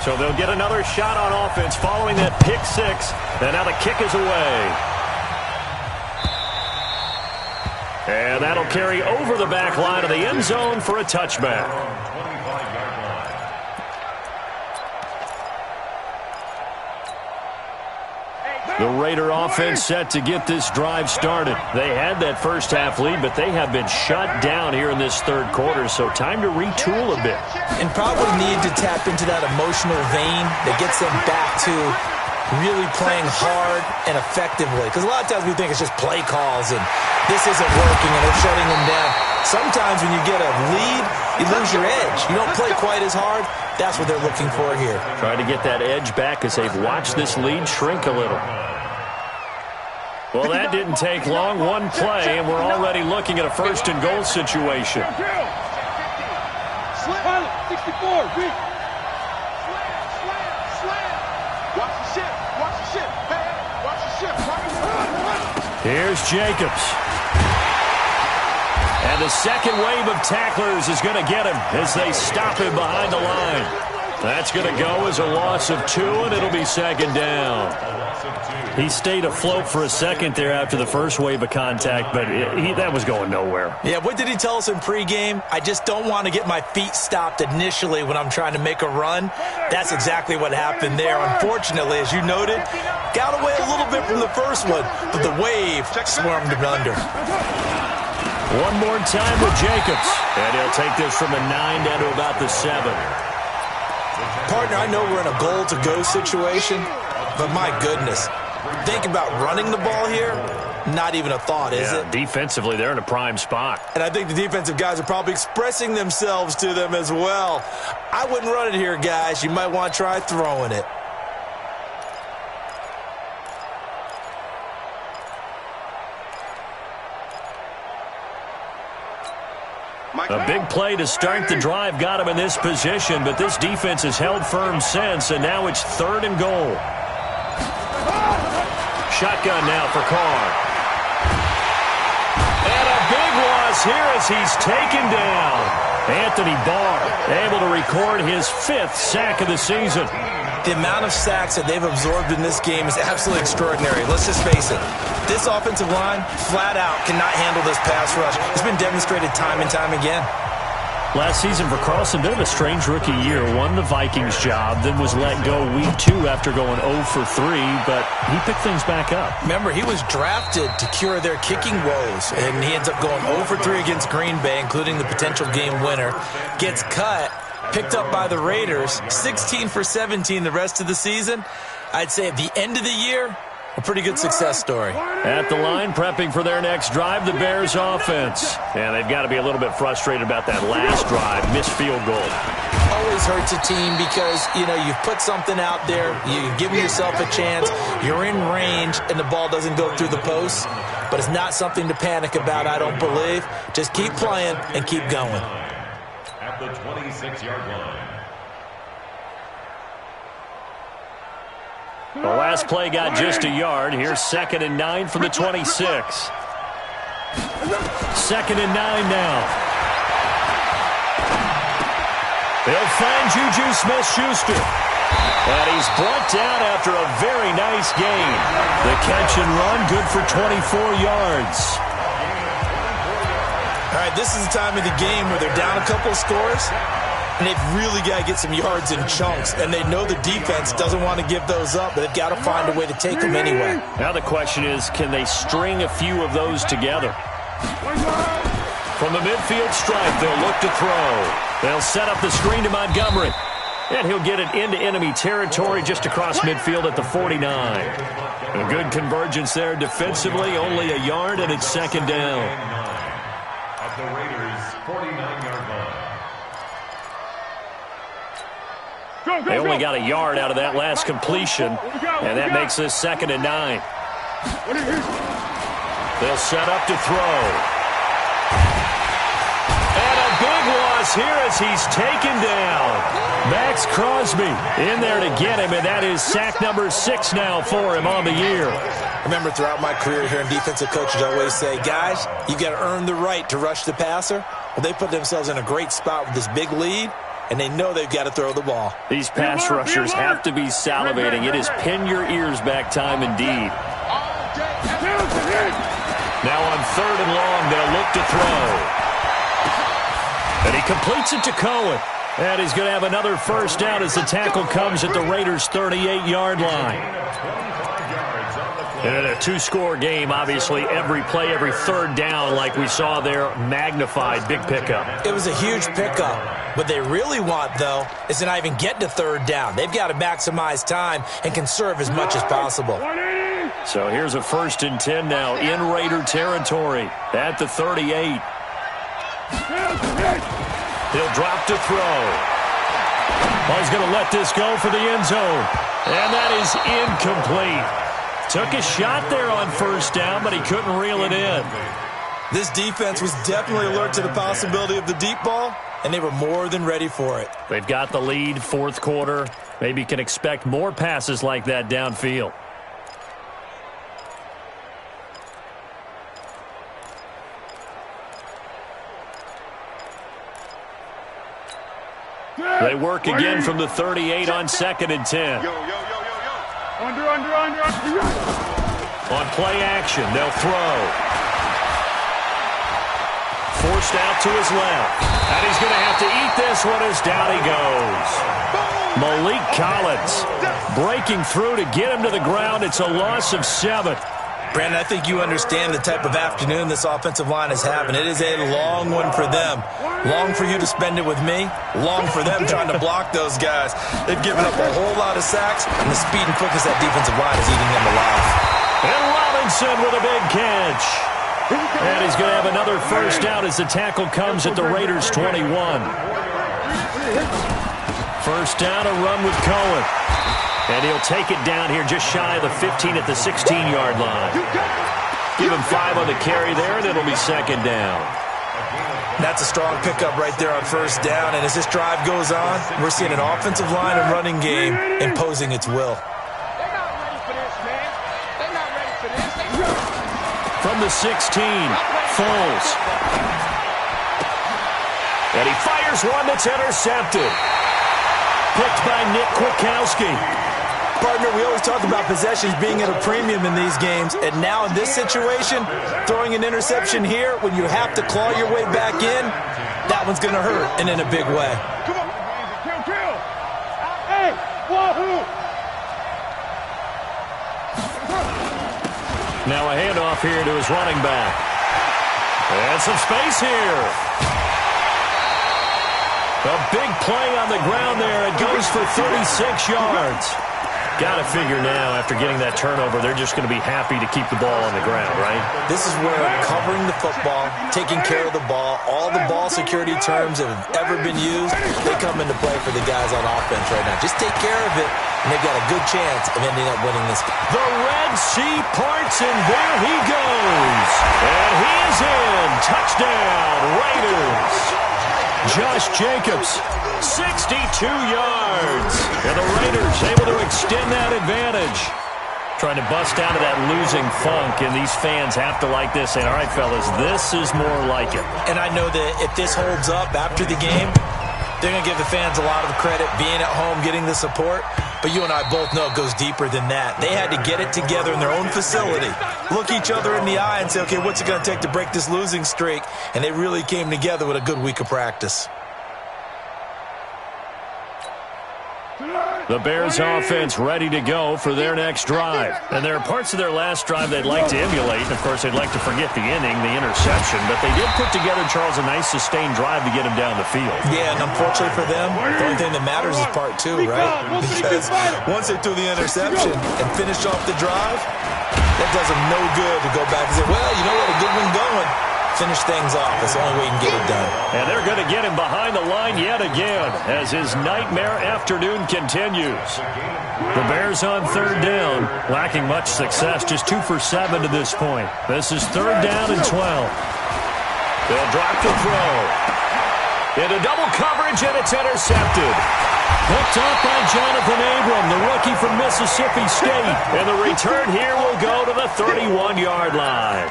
Speaker 2: So they'll get another shot on offense following that pick six. And now the kick is away. And that'll carry over the back line of the end zone for a touchback. The Raider offense set to get this drive started. They had that first half lead, but they have been shut down here in this third quarter, so time to retool a bit.
Speaker 4: And probably need to tap into that emotional vein that gets them back to really playing hard and effectively. Because a lot of times we think it's just play calls and this isn't working and they're shutting them down. Sometimes when you get a lead, you lose your edge. You don't play quite as hard. That's what they're looking for here.
Speaker 2: Trying to get that edge back as they've watched this lead shrink a little. Well, that didn't take long. One play, and we're already looking at a first and goal situation.
Speaker 6: Slam, 64, weak. Slam. Watch the ship. Hey, watch the ship.
Speaker 2: Here's Jacobs. And the second wave of tacklers is going to get him as they stop him behind the line. That's going to go as a loss of 2, and it'll be second down. He stayed afloat for a second there after the first wave of contact, but that was going nowhere.
Speaker 4: Yeah, what did he tell us in pregame? I just don't want to get my feet stopped initially when I'm trying to make a run. That's exactly what happened there. Unfortunately, as you noted, got away a little bit from the first one, but the wave swarmed him under.
Speaker 2: One more time with Jacobs, and he'll take this from the 9 down to about the 7.
Speaker 4: Partner, I know we're in a goal-to-go situation, but my goodness, think about running the ball here, not even a thought, is it?
Speaker 2: Defensively, they're in a prime spot.
Speaker 4: And I think the defensive guys are probably expressing themselves to them as well. I wouldn't run it here, guys. You might want to try throwing it.
Speaker 2: A big play to start the drive got him in this position, but this defense has held firm since, and now it's 3rd and goal. Shotgun now for Carr. And a big loss here as he's taken down. Anthony Barr able to record his 5th sack of the season.
Speaker 4: The amount of sacks that they've absorbed in this game is absolutely extraordinary. Let's just face it. This offensive line, flat out, cannot handle this pass rush. It's been demonstrated time and time again.
Speaker 2: Last season for Carlson, bit of a strange rookie year. Won the Vikings job, then was let go week 2 after going 0 for 3, but he picked things back up.
Speaker 4: Remember, he was drafted to cure their kicking woes, and he ends up going 0 for 3 against Green Bay, including the potential game winner. Gets cut, picked up by the Raiders, 16 for 17 the rest of the season. I'd say at the end of the year, A pretty good success story.
Speaker 2: At the line, prepping for their next drive, the Bears offense. And they've got to be a little bit frustrated about that last drive, missed field goal.
Speaker 4: Always hurts a team because, you've put something out there, you've given yourself a chance, you're in range, and the ball doesn't go through the posts. But it's not something to panic about, I don't believe. Just keep playing and keep going.
Speaker 5: At the 26-yard line.
Speaker 2: The last play got just a yard. Here's 2nd and 9 from the 26. 2nd and 9 now. They'll find Juju Smith-Schuster. And he's brought down after a very nice gain. The catch and run, good for 24 yards.
Speaker 4: All right, this is the time of the game where they're down a couple of scores, and they've really got to get some yards in chunks. And they know the defense doesn't want to give those up, but they've got to find a way to take them anyway.
Speaker 2: Now the question is, can they string a few of those together? From the midfield stripe, they'll look to throw. They'll set up the screen to Montgomery. And he'll get it into enemy territory just across midfield at the 49. A good convergence there defensively, only a yard, and it's 2nd down.
Speaker 5: At the Raiders' 49-yard line.
Speaker 2: They only got a yard out of that last completion, and that makes this 2nd and 9. They'll set up to throw. And a big loss here as he's taken down. Max Crosby in there to get him, and that is sack number 6 now for him on the year.
Speaker 4: Remember, throughout my career here in defensive coaches, I always say, guys, you've got to earn the right to rush the passer. Well, they put themselves in a great spot with this big lead, and they know they've got to throw the ball.
Speaker 2: These pass rushers have to be salivating. It is pin your ears back time indeed. Now on 3rd and long, they'll look to throw. And he completes it to Cohen. And he's going to have another first down as the tackle comes at the Raiders' 38-yard line. In a 2-score game, obviously, every play, every 3rd down, like we saw there, magnified. Big pickup.
Speaker 4: It was a huge pickup. What they really want, though, is to not even get to 3rd down. They've got to maximize time and conserve as much as possible.
Speaker 2: So here's a 1st and 10 now in Raider territory at the 38. He'll drop to throw. Well, he's going to let this go for the end zone. And that is incomplete. Took a shot there on 1st down, but he couldn't reel it in.
Speaker 4: This defense was definitely alert to the possibility of the deep ball, and they were more than ready for it.
Speaker 2: They've got the lead, 4th quarter. Maybe can expect more passes like that downfield. They work again from the 38 on 2nd and 10.
Speaker 3: Under.
Speaker 2: On play action, they'll throw. Forced out to his left. And he's going to have to eat this one as down he goes. Malik Collins breaking through to get him to the ground. It's a loss of 7.
Speaker 4: Brandon, I think you understand the type of afternoon this offensive line is having. It is a long one for them. Long for you to spend it with me. Long for them trying to block those guys. They've given up a whole lot of sacks, and the speed and quickness of that defensive line is eating them alive.
Speaker 2: And Robinson with a big catch. And he's going to have another first down as the tackle comes at the Raiders' 21. First down, a run with Cohen. And he'll take it down here just shy of the 15 at the 16-yard line. Give him 5 on the carry there, and it'll be 2nd down.
Speaker 4: That's a strong pickup right there on 1st down. And as this drive goes on, we're seeing an offensive line and running game imposing its will.
Speaker 6: They're not ready for this, man. They're not ready for this.
Speaker 2: From the 16, Foles. And he fires one that's intercepted. Picked by Nick Kwiatkowski.
Speaker 4: Partner, we always talk about possessions being at a premium in these games, and now in this situation, throwing an interception here when you have to claw your way back in, that one's going to hurt, and in a big way.
Speaker 3: Come on. Kill. Hey, wahoo!
Speaker 2: Now a handoff here to his running back. And some space here. A big play on the ground there. It goes for 36 yards. Got to figure now, after getting that turnover, they're just going to be happy to keep the ball on the ground, right?
Speaker 4: This is where covering the football, taking care of the ball, all the ball security terms that have ever been used, they come into play for the guys on offense right now. Just take care of it, and they've got a good chance of ending up winning this game.
Speaker 2: The Red Sea parts, and there he goes. And he is in. Touchdown, Raiders. Josh Jacobs, 62 yards. And the Raiders able to extend that advantage. Trying to bust out of that losing funk, and these fans have to like this. Saying, all right, fellas, this is more like it.
Speaker 4: And I know that if this holds up after the game, they're going to give the fans a lot of credit, being at home, getting the support. But you and I both know it goes deeper than that. They had to get it together in their own facility, look each other in the eye and say, okay, what's it going to take to break this losing streak? And they really came together with a good week of practice.
Speaker 2: The Bears offense ready to go for their next drive. And there are parts of their last drive they'd like to emulate. And, of course, they'd like to forget the inning, the interception. But they did put together, Charles, a nice sustained drive to get him down the field.
Speaker 4: Yeah, and unfortunately for them, the only thing that matters is part two, right? Because once they threw the interception and finished off the drive, that does them no good to go back and say, well, you know what, a good one going. Finish things off. That's the only way you can get it done.
Speaker 2: And they're going to get him behind the line yet again as his nightmare afternoon continues. The Bears on third down, lacking much success, just 2 for 7 to this point. This is third down and 12. They'll drop the throw. Into double coverage, and it's intercepted. Picked off by Jonathan Abram, the rookie from Mississippi State. And the return here will go to the 31-yard line.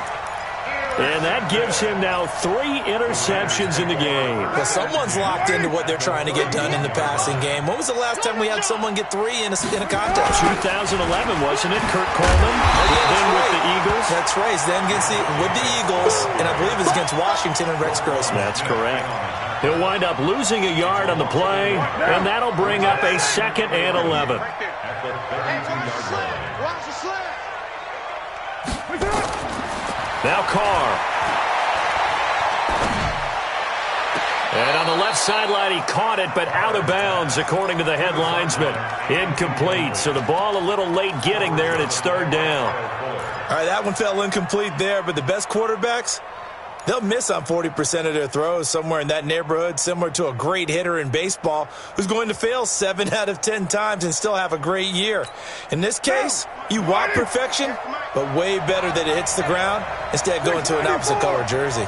Speaker 2: And that gives him now 3 interceptions in the game.
Speaker 4: Well, someone's locked into what they're trying to get done in the passing game. When was the last time we had someone get 3 in a contest?
Speaker 2: 2011, wasn't it? Kurt Coleman. Then with the Eagles.
Speaker 4: That's right. Then with the Eagles, and I believe it's against Washington and Rex Grossman.
Speaker 2: That's correct. He'll wind up losing a yard on the play, and that'll bring up a 2nd and 11. Now Carr. And on the left sideline, he caught it, but out of bounds, according to the head linesman. Incomplete, so the ball a little late getting there, and it's third down.
Speaker 4: All right, that one fell incomplete there, but the best quarterbacks, they'll miss on 40% of their throws, somewhere in that neighborhood, similar to a great hitter in baseball who's going to fail 7 out of 10 times and still have a great year. In this case, you want perfection, but way better that it hits the ground instead of going to an opposite color jersey.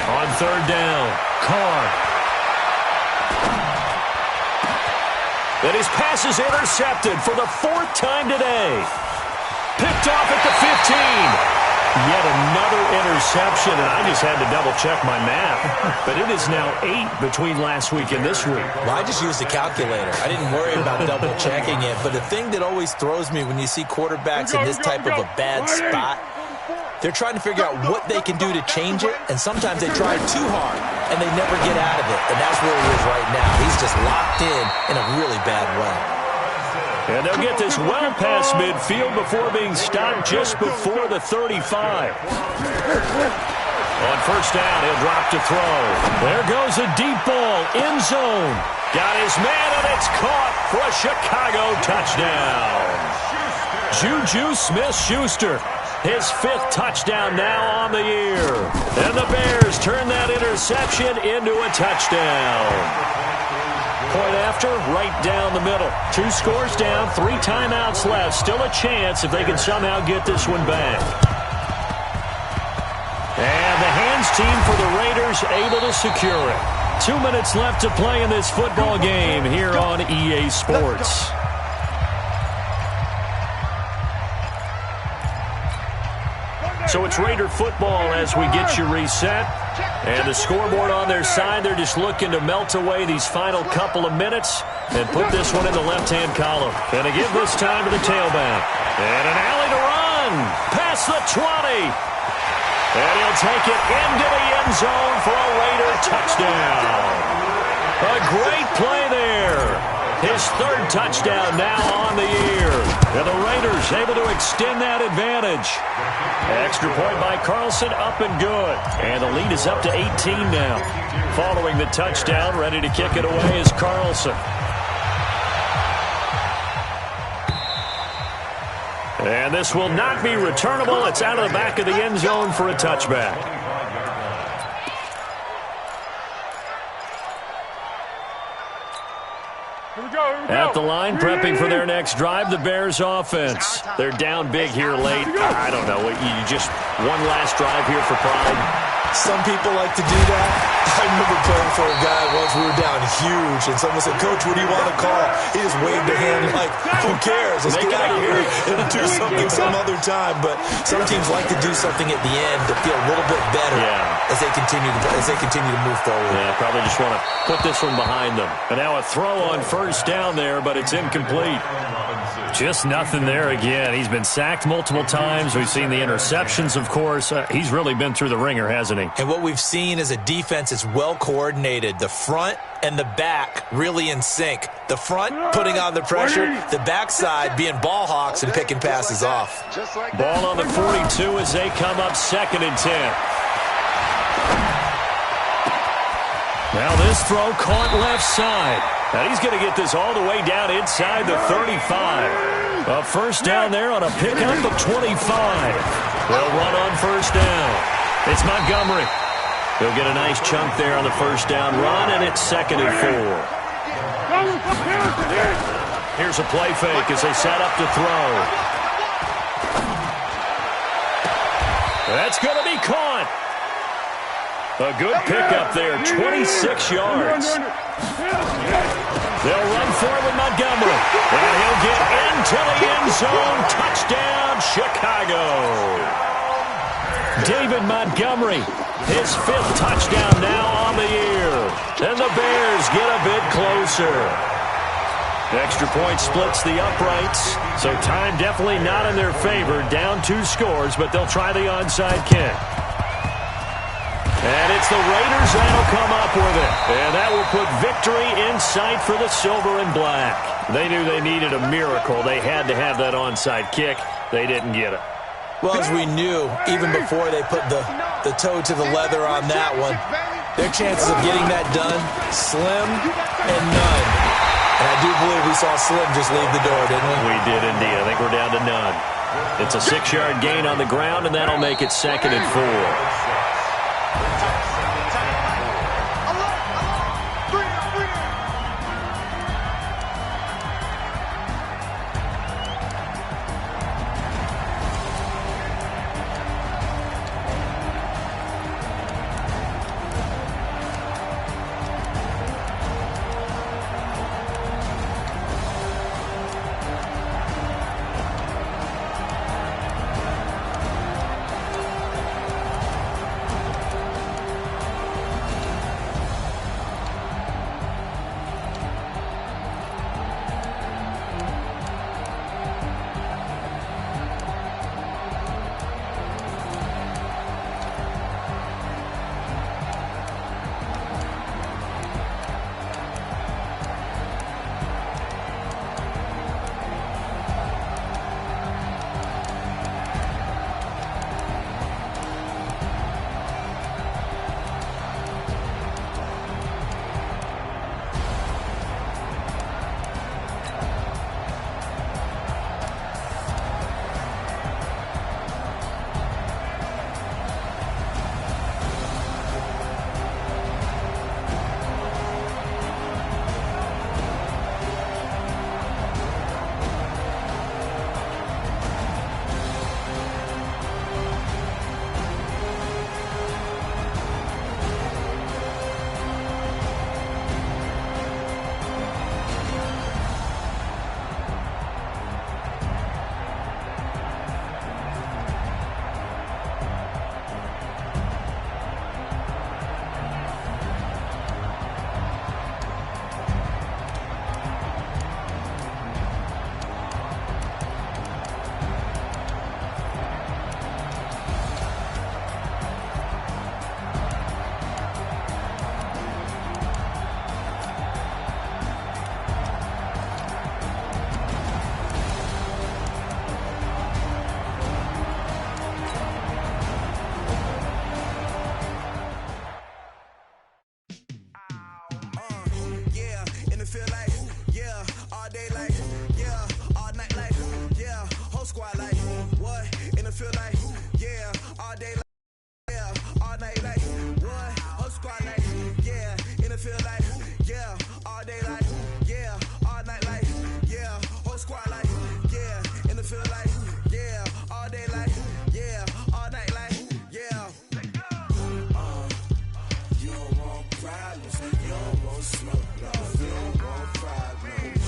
Speaker 2: On third down, Carr. And his pass is intercepted for the 4th time today. Picked off at the 15. Yet another interception, and I just had to double-check my math. But it is now 8 between last week and this week.
Speaker 4: Well, I just used a calculator. I didn't worry about double-checking it. But the thing that always throws me when you see quarterbacks in this type of a bad spot, they're trying to figure out what they can do to change it, and sometimes they try too hard, and they never get out of it. And that's where he is right now. He's just locked in a really bad way.
Speaker 2: And they'll get this well past midfield before being stopped just before the 35. On first down, he'll drop to throw. There goes a deep ball, end zone. Got his man, and it's caught for a Chicago touchdown. Juju Smith-Schuster, his 5th touchdown now on the year. And the Bears turn that interception into a touchdown. Point after, right down the middle. 2 scores down, 3 timeouts left. Still a chance if they can somehow get this one back. And the hands team for the Raiders able to secure it. 2 minutes left to play in this football game here on EA Sports. So it's Raider football as we get you reset. And the scoreboard on their side, they're just looking to melt away these final couple of minutes and put this one in the left-hand column. And to give this time to the tailback. And an alley to run. Past the 20. And he'll take it into the end zone for a Raider touchdown. A great play there. His third touchdown now on the year. And the Raiders able to extend that advantage. Extra point by Carlson, up and good. And the lead is up to 18 now. Following the touchdown, ready to kick it away is Carlson. And this will not be returnable. It's out of the back of the end zone for a touchback. At the line, prepping for their next drive, the Bears offense. They're down big here late. I don't know. You just one last drive here for pride.
Speaker 4: Some people like to do that. I remember playing for a guy once. We were down huge, and someone said, "Coach, what do you want to call?" He just waved a hand like, "Who cares? Let's get out of here and do something some other time." But some teams like to do something at the end to feel a little bit better as they continue to move forward.
Speaker 2: Yeah, probably just want to put this one behind them. And now a throw on first down there, but it's incomplete. Just nothing there again. He's been sacked multiple times. We've seen the interceptions, of course. He's really been through the ringer, hasn't he?
Speaker 4: And what we've seen is a defense that's well coordinated. The front and the back really in sync. The front putting on the pressure, the backside being ball hawks and picking passes off.
Speaker 2: Ball on the 42 as they come up 2nd and 10. Now this throw caught left side. And he's going to get this all the way down inside the 35. A first down there on a pickup of 25. They'll run on first down. It's Montgomery. He'll get a nice chunk there on the first down run, and it's 2nd and 4. Here's a play fake as they set up to throw. That's going to be caught. A good pickup there, 26 yards. They'll run for it with Montgomery. And he'll get into the end zone. Touchdown, Chicago. David Montgomery, his 5th touchdown now on the year. And the Bears get a bit closer. The extra point splits the uprights. So time definitely not in their favor. Down 2 scores, but they'll try the onside kick. And it's the Raiders that'll come up with it. And that will put victory in sight for the silver and black. They knew they needed a miracle. They had to have that onside kick. They didn't get it.
Speaker 4: Well, as we knew, even before they put the toe to the leather on that one, their chances of getting that done, slim and none. And I do believe we saw Slim just leave the door, didn't we?
Speaker 2: We did indeed. I think we're down to none. It's a 6-yard gain on the ground, and that'll make it 2nd and 4.
Speaker 1: field like, yeah, all day like, yeah, all night like, yeah, whole squad like, what? In the field like, yeah, all day like, yeah, all night like, what? Whole squad like, yeah, in the field like, yeah, all day like, yeah, all night like, yeah, whole squad like, yeah, in the field like, yeah, all day like, yeah, all night like, yeah. You don't want problems, you don't want smoke, no, you don't want problems.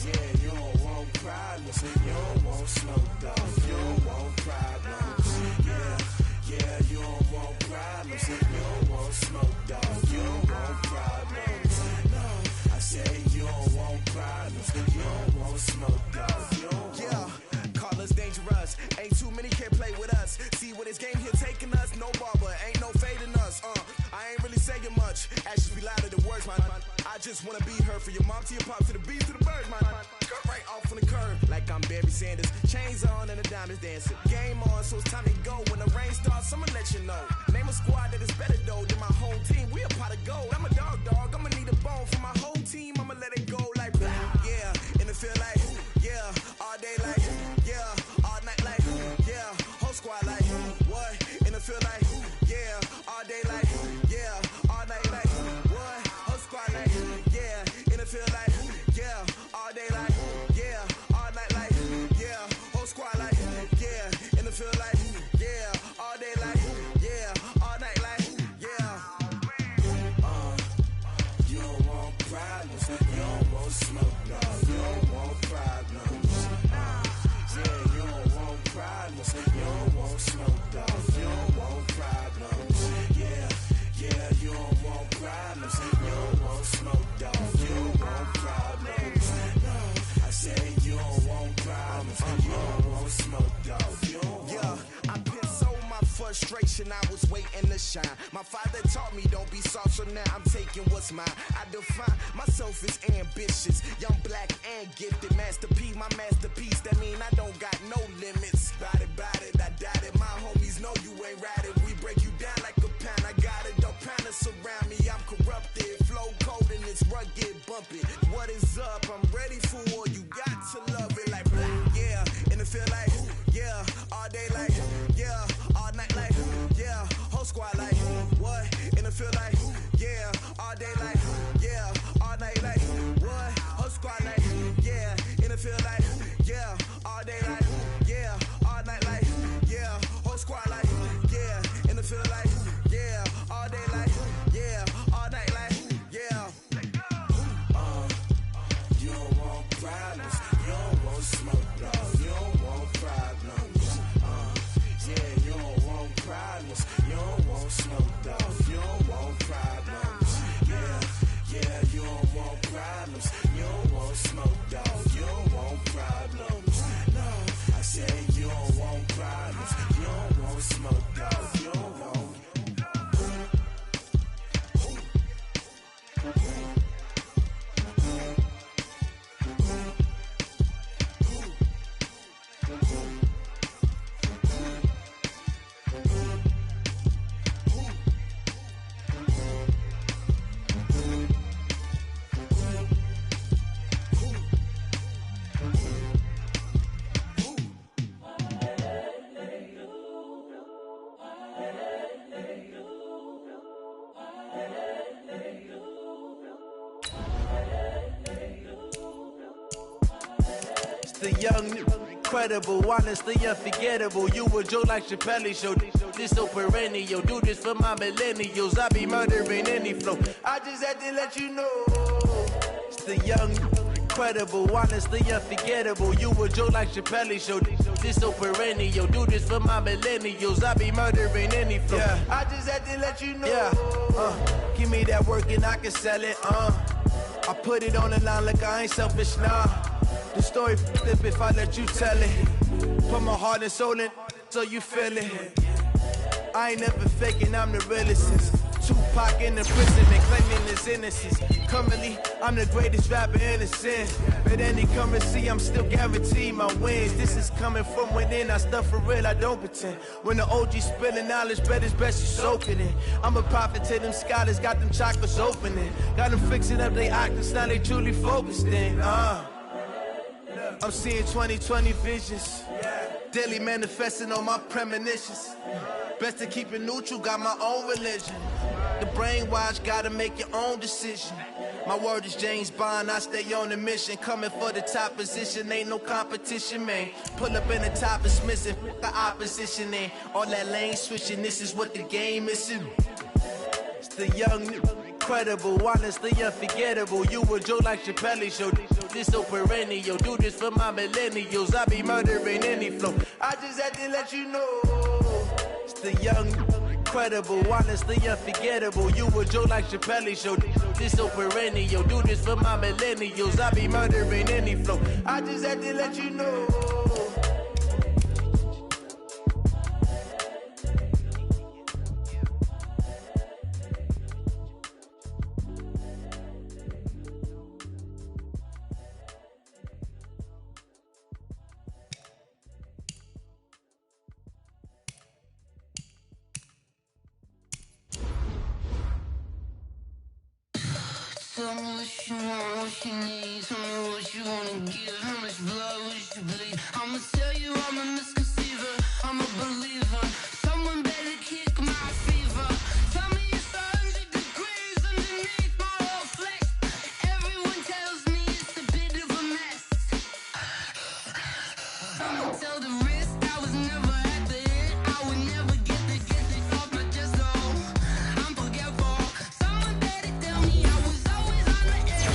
Speaker 1: Yeah, you don't want problems, you don't want smoke, dog, you don't want problems. Yeah, you don't want problems, you don't want smoke, dog, you don't want problems. No, I say you don't want problems, you don't want smoke, dog, you don't want. Call us dangerous, ain't too many can play with us. See what this game here taking us, no barber, ain't no fading us. I ain't really saying much, actions be louder than words, man. I just wanna be heard from your mom to your pop to the beat to the birds, man. Cut right off on the curb, like I'm Barry Sanders. Chains on and the diamonds dancing. Game on, so it's time to go. When the rain starts, I'ma let you know. Name a squad that is better though than my whole team. We a pot of gold. I'm a dog, I'ma need a bone for my whole team. I'ma let it go like, yeah, in the field like, yeah, all day like, yeah, all night like, yeah, whole squad like, what? In the field like, yeah, all day like, yeah, all night like, what? Whole squad like, yeah, in the field like, yeah, all day like, yeah, all night like, yeah, whole squad like, yeah, in the field like, yeah, all day like, yeah, all night like, yeah. You don't want problems, you don't want smoke, no, you don't want problems. Yeah, you don't want problems, you don't want smoke, dog, you don't want problems. Yeah, you don't want problems, you don't want smoke, dog, you don't want problems. No, I say you don't want problems, you don't want smoke, dog, you don't want. Yeah, I piss so my frustration, I was waiting to shine. My father taught me don't be soft, so now I'm taking what's mine. I define myself as ambitious, young, black, and gifted. Master P, my masterpiece, that mean I don't got no limits. Bout it, I doubt it. My homies know you ain't ratted. We break you down like a pound. I got it, don't pound us around me. I'm corrupted, flow cold and it's rugged, bumpy. What is up? I'm ready for war. You got to love it like blah. Yeah, in the field like, yeah, all day like, yeah, all night like, yeah, whole squad like, what? In the field like, yeah, all day like, yeah, all night like, what? Whole squad like, yeah, in the field like, yeah, all day like, yeah, all night like, yeah, whole squad like, yeah, in the field like, yeah, all day like, yeah, all night like, yeah. You don't want problems, you don't want smoke, no, you don't want problems. Yeah, you don't want problems, you don't want smoke, dog, you don't want problems. Yeah, you don't want problems, you don't want smoke, dog, you don't want problems. No, I say you don't want problems, you don't want smoke, dog, you don't want.
Speaker 7: The young, incredible, honestly unforgettable. You a joke like Chappelle show. This so perennial. Do this for my millennials. I be murdering any flow. I just had to let you know. It's the young, incredible, honestly unforgettable. You a joke like Chappelle show. This so perennial. Do this for my millennials. I be murdering any flow. Yeah. I just had to let you know. Yeah. Give me that work and I can sell it. I put it on the line like I ain't selfish, nah. The story flip if I let you tell it. Put my heart and soul in so you feel it. I ain't never faking, I'm the realest. Since Tupac in the prison and claiming his innocence. Currently, I'm the greatest rapper in the sin. But any currency, I'm still guaranteed my wins. This is coming from within. I stuff for real, I don't pretend. When the OG spilling knowledge, bet it's best you soak it in. I'm a prophet to them scholars, got them chakras opening. Got them fixing up they octaves, now they truly focused in. I'm seeing 2020 visions. Daily manifesting on my premonitions. Best to keep it neutral, got my own religion. The brainwash, gotta make your own decision. My word is James Bond, I stay on the mission. Coming for the top position, ain't no competition, man. Pull up in the top is missing, the opposition in. All that lane switching, this is what the game is. It's the young, incredible, honestly unforgettable. You a Joe like Chappelle show. This so perennial, do this for my millennials. I be murdering any flow. I just had to let you know. It's the young, incredible, honestly unforgettable. You a Joe like Chappelle show. This so perennial, do this for my millennials. I be murdering any flow. I just had to let you know.
Speaker 8: Tell me what you want, what you need. Tell me what you wanna give. How much blood would you bleed? I'ma tell you I'm a misconceiver. I'm a believer. Someone better kick my fever. Tell me it's 100 degrees underneath my whole flesh. Everyone tells me it's a bit of a mess. I'ma tell the risk I was never at the end. I would never get this off my chest, though. I'm forgetful. Someone better tell me I was always on the edge.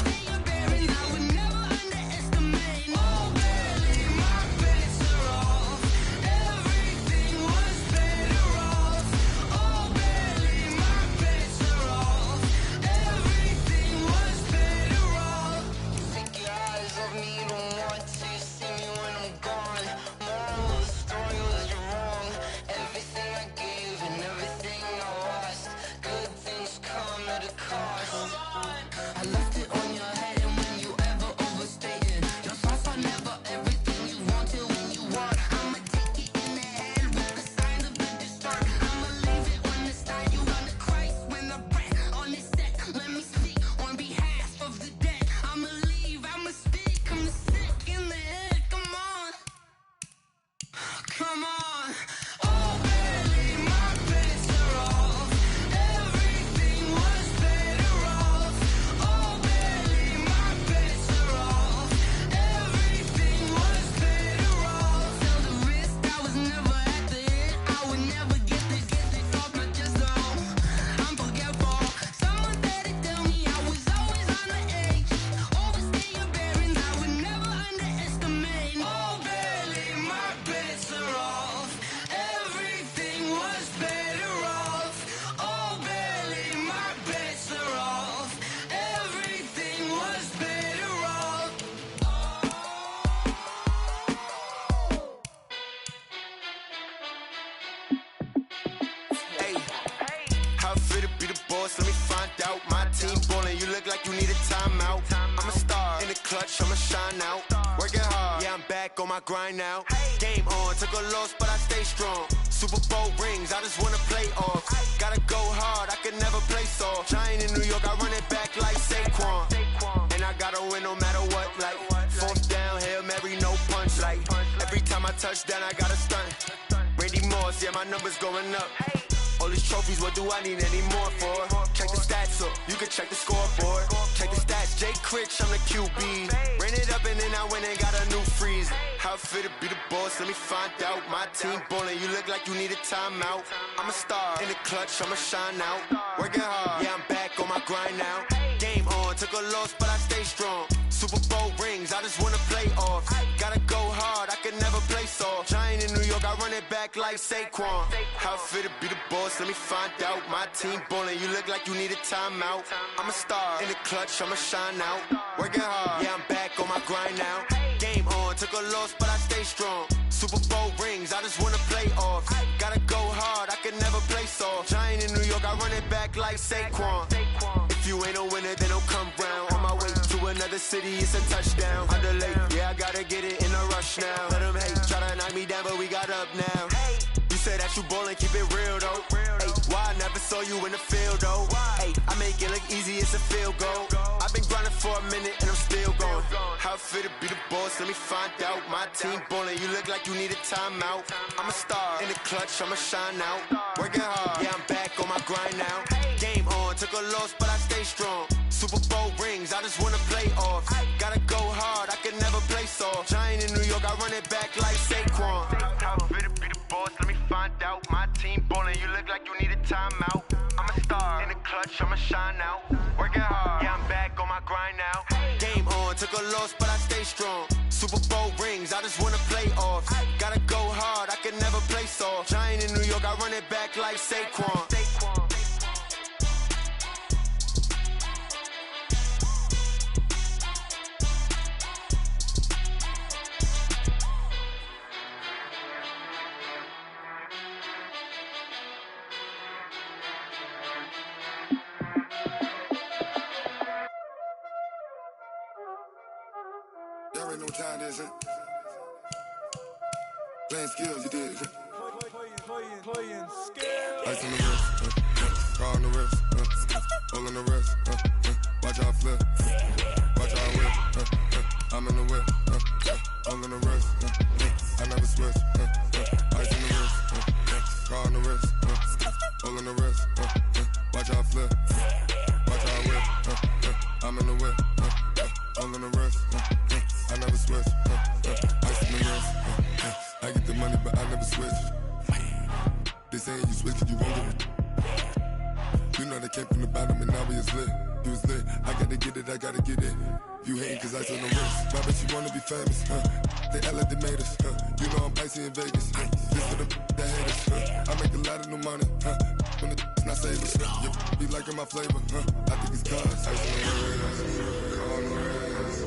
Speaker 8: Stay your bearings, I would never underestimate. Oh, barely, my bets are off. Everything was better off. Oh, barely, my bets are off. Everything was better off. Take your eyes off me, don't want to see me when I'm gone. Moral of the story was you're wrong. Everything I gave and everything I lost. Good things come at a cost. I left it on your head, and when you ever overstay it, your thoughts are never everything you wanted when you want. I'ma take it in the head with the signs of the distort. I'ma leave it on the side. You run the Christ when the breath on this set. Let me speak on behalf of the dead. I'ma leave, I'ma speak. I'm sick in the head. Come on, come on. Oh, barely, my bets are off. Everything was better off. Oh, barely, my bets are off. Everything was better off. Tell the risk I was never at the end. I would never get this off my chest, though. I'm forgetful. Someone better tell me I was always on the edge. Overstay your bearings, I would never underestimate. Oh, barely, my bets are off. Everything was better off. Oh, barely, my bets are off. Everything was better off.
Speaker 9: Hey, how it feel to be the boss? Let me find out. My team ballin', you look like you need a timeout. I'm a star in the clutch, I'ma shine out. Working hard, yeah, I'm back on my grind now. Game on, took a loss, but I stay strong. Super Bowl rings, I just wanna play off. Gotta go hard, I could never play soft. Giant in New York, I run it back like Saquon. And I gotta win no matter what, like fourth down, Hail Mary, no punch. Like every time I touch down, I gotta stunt. Randy Moss, yeah, my numbers going up. All these trophies, what do I need any more for? Check the stats up, you can check the scoreboard. Check the stats, Jay Critch, I'm the QB. Ran it up and then I went and got a new freeze. How it feel to be the boss, let me find out. My team ballin', you look like you need a timeout. I'm a star in the clutch, I'ma shine out. Working hard, yeah, I'm back on my grind now. Game on, took a loss, but I stay strong. Super Bowl rings, I just wanna play off. Gotta go hard, I could never play soft. Giant in New York, I run it back like Saquon. How it feel to be the boss, let me find out. My team ballin', you look like you need a timeout. I'm a star in the clutch, I'ma shine out. Working hard, yeah, I'm back on my grind now. Game on, took a loss, but I stay strong. Super Bowl rings, I just wanna play off. Gotta go hard, I could never play soft. Giant in New York, I Saquon. If you ain't a winner, then don't come round. On my way to another city, it's a touchdown. Underlay, yeah, I gotta get it in a rush now. Let them hate, try to knock me down, but we got up now. You say that you ballin', keep it real though. Hey, why I never saw you in the field though? Hey, I make it look easy, it's a field goal. I've been grinding for a minute and I'm still going. How it feel to be the boss? Let me find out. My team ballin', you look like you need a timeout. I'm a star in the clutch, I'ma shine out. Working hard, yeah, I'm back on my grind now. Game on, took a loss, but I stay strong. Super Bowl rings, I just wanna play off. Gotta go hard, I can never play soft. Giant in New York, I run it back like Saquon. How it feel to be the boss? Let me find out. My team ballin', you look like you need a timeout. I'm a star in the clutch, I'ma shine out. Working hard, yeah, I'm back on my grind now. Game on, took a loss, but I stay strong. Super Bowl rings, I just wanna play off. Gotta go hard, I can never play soft. Giant in New York, I run it back like Saquon.
Speaker 3: Y'all already know what time it is, huh? Playing skills, you did.
Speaker 10: Playing skills.
Speaker 3: Ice on the wrist, car on the wrist, hole in the wrist, watch out flip, watch out whip, I'm in the whip, hole in the wrist, I never switch, ice on the wrist, car on the wrist, hole in the wrist, watch out flip, watch out whip, I'm in the whip, hole in the wrist, I never switch, ice on the wrist, I get the money but I never switch. They saying you switch 'cause you won't get it. You know they came from the bottom and now we is lit. You was lit, I gotta get it, I gotta get it. You hating 'cause I on the wrist. My bitch, you wanna be famous, They act like they made us, You know I'm icy in Vegas, This for the that hate us, I make a lot of new money, When the not savers, You be liking my flavor, I think it's cause ice on the wrist, on the wrist,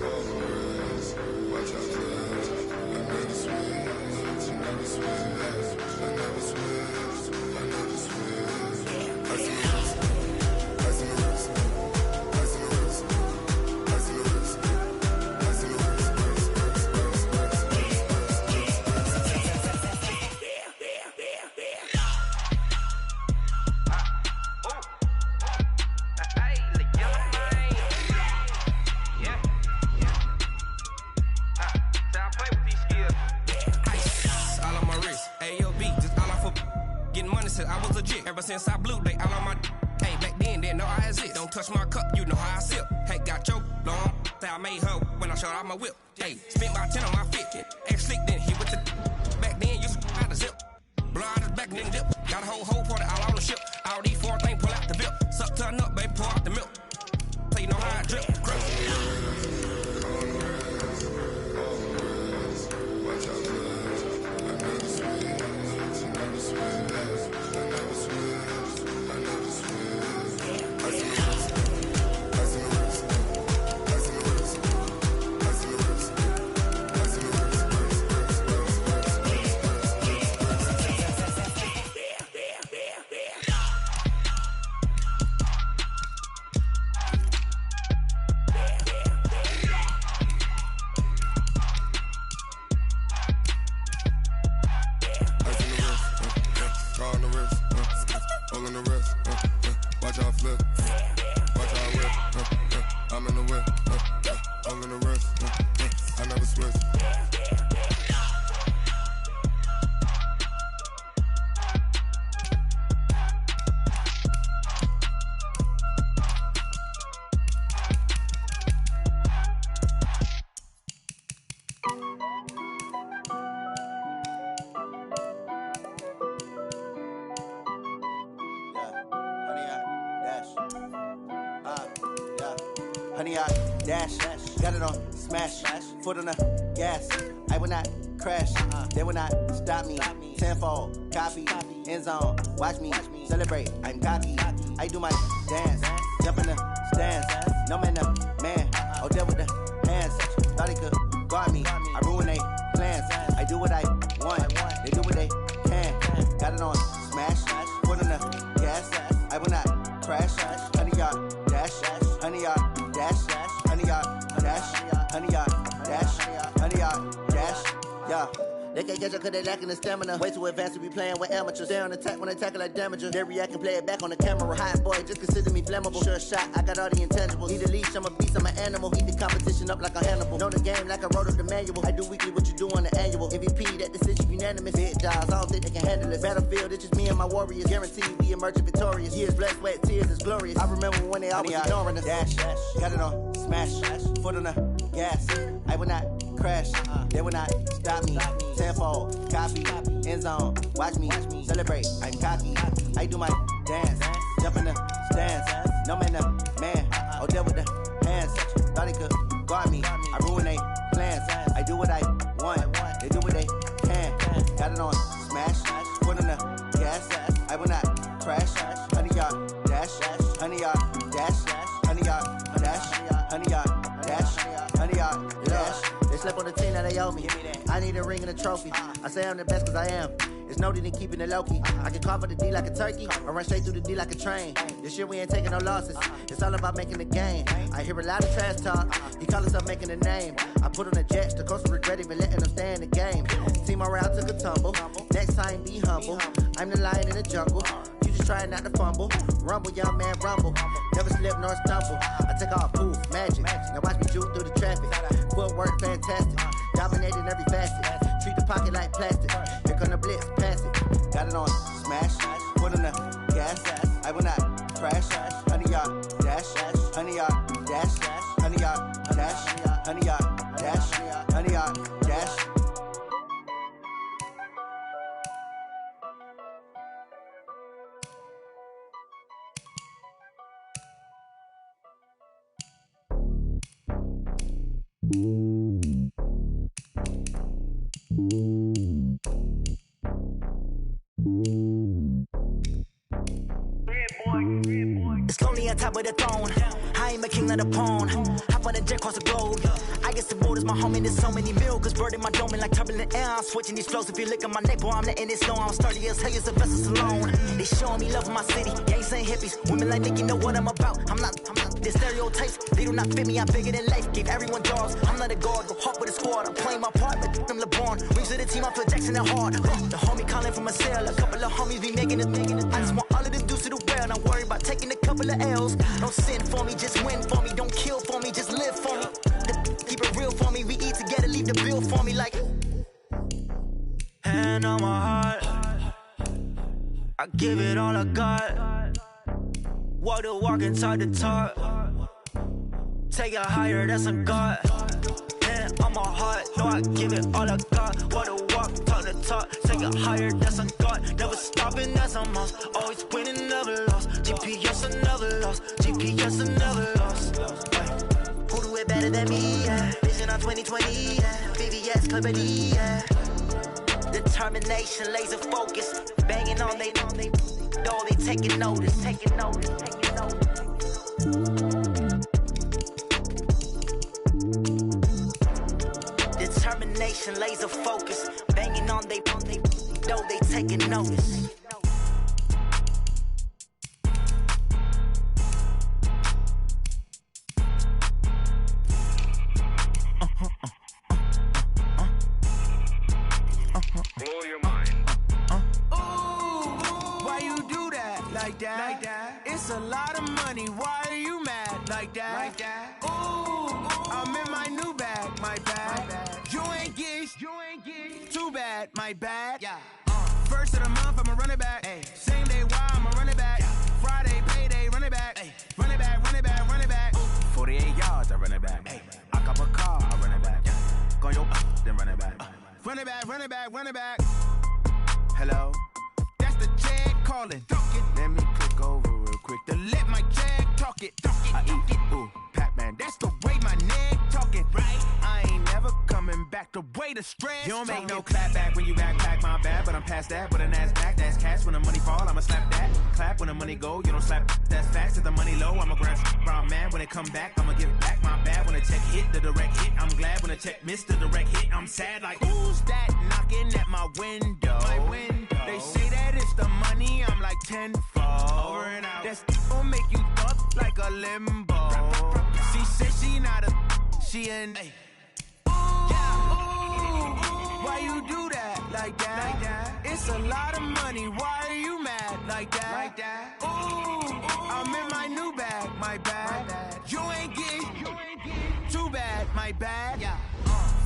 Speaker 3: on the wrist. Watch out, please. I never switch, I never switch. I never switch, I never switch. Ice in the wrist, ice in the wrist, ice in the wrist, ice in the wrist, ice in the wrist,
Speaker 11: I was legit. Ever since I blew, they all on my hey, back then, didn't know I exist. Don't touch my cup, you know how I sip. Hey, got your long, I made her when I showed out my whip. Hey, spent about 10 on my fit. Ex-slick, then hit with the back then, used to out the zip. Blow out his back, then dip. Got a whole party all on the ship. All these four things, pull out the bip. Suck, turn up, baby, pour out the milk. So you know how I drip.
Speaker 12: Honey, I dash, got it on smash, foot on the gas. I will not crash, they will not stop me. Tenfold, copy, end zone, watch me celebrate. I'm cocky, I do my dance, jump in the stands. No man, the man, oh, there with the hands. Thought he could guard me, I ruin they plans. I do what I want, they do what they can. Got it on smash, foot on the gas. I will not catch up cause they lacking the stamina. Way too advanced to be playing with amateurs. Stay on attack when they tackle like damagers. They react and play it back on the camera. Hot boy, just consider me flammable. Sure shot, I got all the intangibles. Need a leash, I'm a beast, I'm an animal. Eat the competition up like a Hannibal. Know the game like I wrote up the manual. I do weekly what you do on the annual. MVP, that decision unanimous. Big jobs, I don't think they can handle it. Battlefield, it's just me and my warriors. Guaranteed we emerging victorious. Years, blood, sweat, tears, it's glorious. I remember when they always ignoring us. Dash, got it on, smash, foot on the gas. I will not crash, they will not stop me. Tenfold, copy, end zone, watch me celebrate. I'm cocky, I do my dance, jump in the stands. No man, the man, oh, there with the hands. Thought he could guard me, I ruin they plans. I do what I want, they do what they can. Got it on, smash, foot on the gas. I will not crash, 100 yard dash, 100 yard dash, 100 yard dash, 100 yard dash, 100 yard dash. They slept on the team that they owe me. I need a ring and a trophy. I say I'm the best cause I am. It's no need in keeping it low-key. I can carve for the D like a turkey, or run straight through the D like a train. This year we ain't taking no losses. It's all about making the game. I hear a lot of trash talk. He call himself making a name. I put on the jets, the coach will regret even letting them stay in the game. Team morale took a tumble. Next time be humble. I'm the lion in the jungle. You just trying not to fumble. Rumble, young man, rumble. Never slip nor stumble. I take off, poof, magic. Now watch me juke through the traffic. Footwork fantastic. Dominating every facet. Treat the pocket like plastic. Here come the blitz, pass it. Got it on, smash. Foot on the gas. I will not crash. 100 yard dash. 100 yard dash. 100 yard dash. 100 yard dash. 100 yard dash.
Speaker 1: It's lonely on top of the throne. I ain't a king of the pawn. Hop on a jet across the globe. I guess the world is my home and there's so many milkers birding my dome and like turbulent air. I'm switching these flows. If you look at my neck, boy, I'm letting it snow. I'm sturdy as hell as a vessel alone. They showing me love in my city. Gangs ain't hippies. Women like Nicky know what I'm about. I'm not. The stereotypes, they do not fit me. I'm bigger than life. Gave everyone dogs. I'm not a guard. Go hard with a squad. I'm playing my part, but them LeBron. Rings to the team. I feel Jackson and hard. The homie calling from a cell. A couple of homies be making it. I just want all of this dudes to the well. Not worry about taking a couple of L's. Don't sin for me, just win for me. Don't kill for me, just live for me. Keep it real for me. We eat together, leave the bill for me like. Hand on my heart, I give it all I got. Walk the walk and talk the talk. Take it higher, that's a God. Hand on my heart, no, I give it all I got. Walk the walk, talk the talk. Take it higher, that's a God. Never stopping, that's a must. Always winning, never lost. GPS, I never lost. GPS, I never lost. Who do it better than me? Yeah. Vision on 2020, yeah. VVS, Clippity, yeah. Determination, laser focus. Banging on they door, they taking notice. Determination, laser focus. Banging on they door, they taking notice.
Speaker 5: Blow your mind.
Speaker 7: Why you do that like that? It's a lot of money. Why are you mad like that? Ooh, I'm in my new bag, my bad. You ain't get too bad, my bad. Yeah. First of the month, I'ma run it back. Ay. Same day, why I'ma run it back. Friday, payday, run it back. Ay. Run it back, run it back, run it back. 48 yards, I run it back. Ay. I cop a car, I run it back. Go your then run it back. Run it back, run it back, run it back. Hello? That's the jag calling. Let me click over real quick to let my jag talk it. I eat it, ooh, Pac-Man. That's the way my neck talking. Right? I ain't never coming back the way the stress. You don't make no clap back when you backpack, my bad, but I'm past that. With an ass back, that's cash. When the money fall, I'ma slap that. Clap when the money go, you don't slap. That's fast. If the money low, I'ma grab brown man. When it come back, I'ma give back my bad. When the check hit, the direct hit, I'm glad. When the check missed the direct hit, I'm sad. Like, who's that knocking at my window? They say that it's the money, I'm like tenfold. Over and out. That's gon' make you up like a limbo. She said she not a, she an. Ooh, why you do that? like that. It's a lot of money, why are you mad like that? Ooh, I'm in my new bag, my bad. You ain't getting too bad, my bad.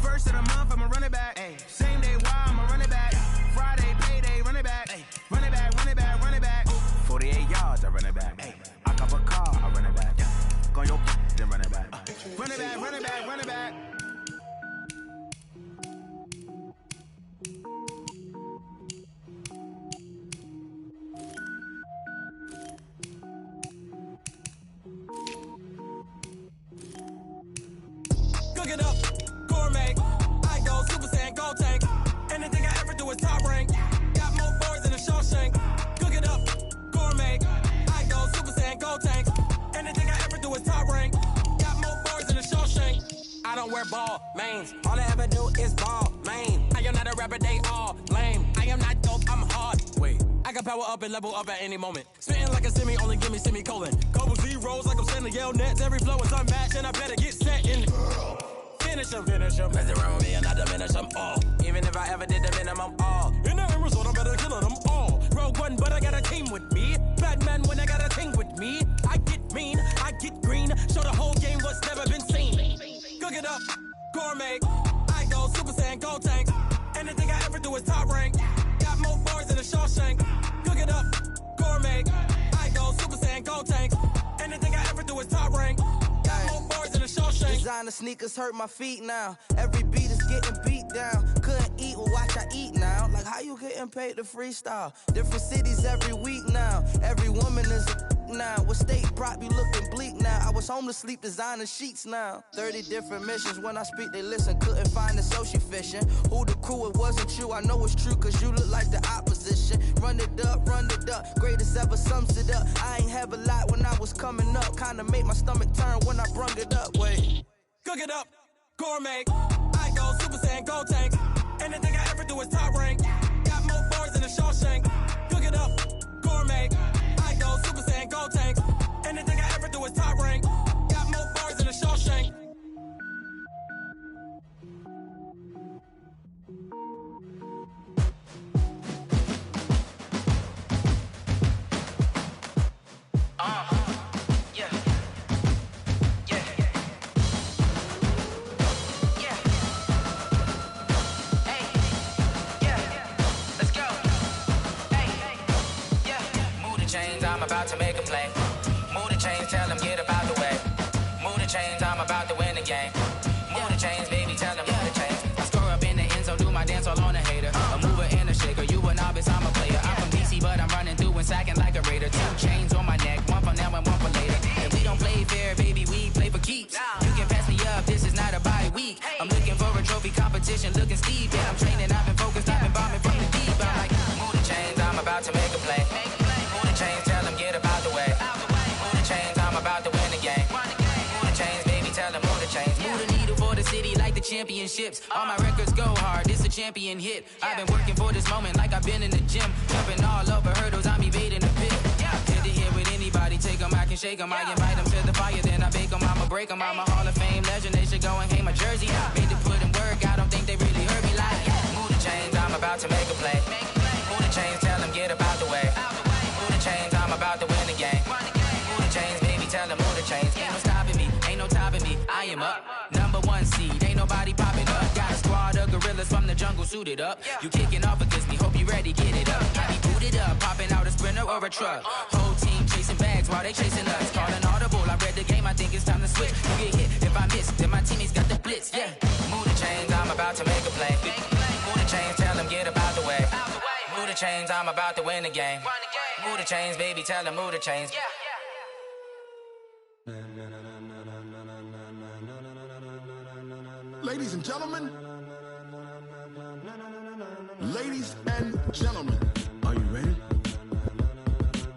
Speaker 7: First of the month, I'ma run it back. Same day, why I'ma run it back. Friday, payday, run it back. Run it back, run it back, run it back. 48 yards, I run it back. I cop a car, I run it back. Go on your then run it back. Run it back, run it back, run it back.
Speaker 11: Cook it up, gourmet. I go Super Saiyan, gold tank. Anything I ever do is top rank. Got more boys than a Shawshank. Cook it up, gourmet. I go Super Saiyan, gold tank. Anything I ever do is top rank. Got more boys than a Shawshank. I don't wear ball mains. All I ever do is ball main. I am not a rapper, they all lame. I am not dope, I'm hard. Wait, I can power up and level up at any moment. Spitting like a semi, only give me semicolon. Couple zeros like I'm sending yell nets. Every flow is unmatched and I better get set in. Finish them. Mess around with me and I diminish them all. Even if I ever did the minimum all. In the end result, I better kill them all. Rogue One, but I got a team with me. Batman when I got a team with me. I get mean, I get green. Show the whole game what's never been seen. Cook it up, gourmet. I go Super Saiyan, gold tank. Anything I ever do is top rank. Got more bars than a Shawshank. Cook it up, gourmet. I go Super Saiyan, gold tank. Anything I ever do is top rank. Got more bars than a Shawshank.
Speaker 7: Designer sneakers hurt my feet now. Every beat is getting beat down. Couldn't eat, well watch I eat now. Like how you getting paid to freestyle? Different cities every week now. Every woman is a now. What state prop you looking bleak now? I was home to sleep designer sheets now. 30 different missions. When I speak they listen. Couldn't find the so she fishing. Who the crew? It wasn't you. I know it's true cause you look like the opposition. Run it up, run it up. Greatest ever sums it up. I ain't have a lot when I was coming up. Kinda made my stomach turn when I brung it up. Wait.
Speaker 11: Cook it up, gourmet. I go Super Saiyan, gold tank. Anything I ever do is top rank. Got more bars than a Shawshank. Cook it up, gourmet. I go Super Saiyan, gold tank. Anything I ever do is top rank. Got more bars than a Shawshank.
Speaker 13: I'm about to make a play. Move the chains, tell them get about the way. Move the chains, I'm about to win the game. Move the chains, baby, tell them move the chains. I score up in the end zone, do my dance all on a hater. A mover and a shaker, you a novice, I'm a player. I'm from DC, but I'm running through and sacking like a raider. 2 chains on my neck, one for now and one for later. And we don't play fair, baby, we play for keeps. You can pass me up, this is not a bye week. I'm looking for a trophy competition, looking steep. Yeah, I'm training, I've been focused, I've been bombing from the deep. I'm like, move the chains, I'm about to make a play. Move the chains, tell them get about the way. Move the chains, I'm about to win the game. Move the chains, baby, tell them move the chains. Move the needle for the city like the championships. All my records go hard, this a champion hit. I've been working for this moment like I've been in the gym. Jumping all over hurdles, I'm evading the pit. Hit to hit with anybody, take them, I can shake them. I invite them to the fire, then I bake them, I'ma break them. I'm a Hall of Fame legend, they should go and hang my jersey. Made to put in work, I don't think they really heard me like. Move the chains, I'm about to make a play. Move the chains, tell them get about the way. Move the chains, I'm about to win the game. Move the chains, baby, tell them move the chains. Ain't no stopping me, ain't no topping me. I am up, #1 seed, ain't nobody popping up. Got a squad of gorillas from the jungle suited up. You kicking off against me, hope you ready, get it up. I be booted up, popping out a sprinter or a truck. Whole team chasing bags while they chasing us. Calling audible, I read the game, I think it's time to switch. You get hit, if I miss, then my teammates got the blitz, yeah. Move the chains, I'm about to make a play. Move the chains, tell them get about the way. Move the chains, I'm about to win the game. Move the chains, baby, tell them move the chains.
Speaker 14: Ladies and gentlemen, ladies and gentlemen, are you ready?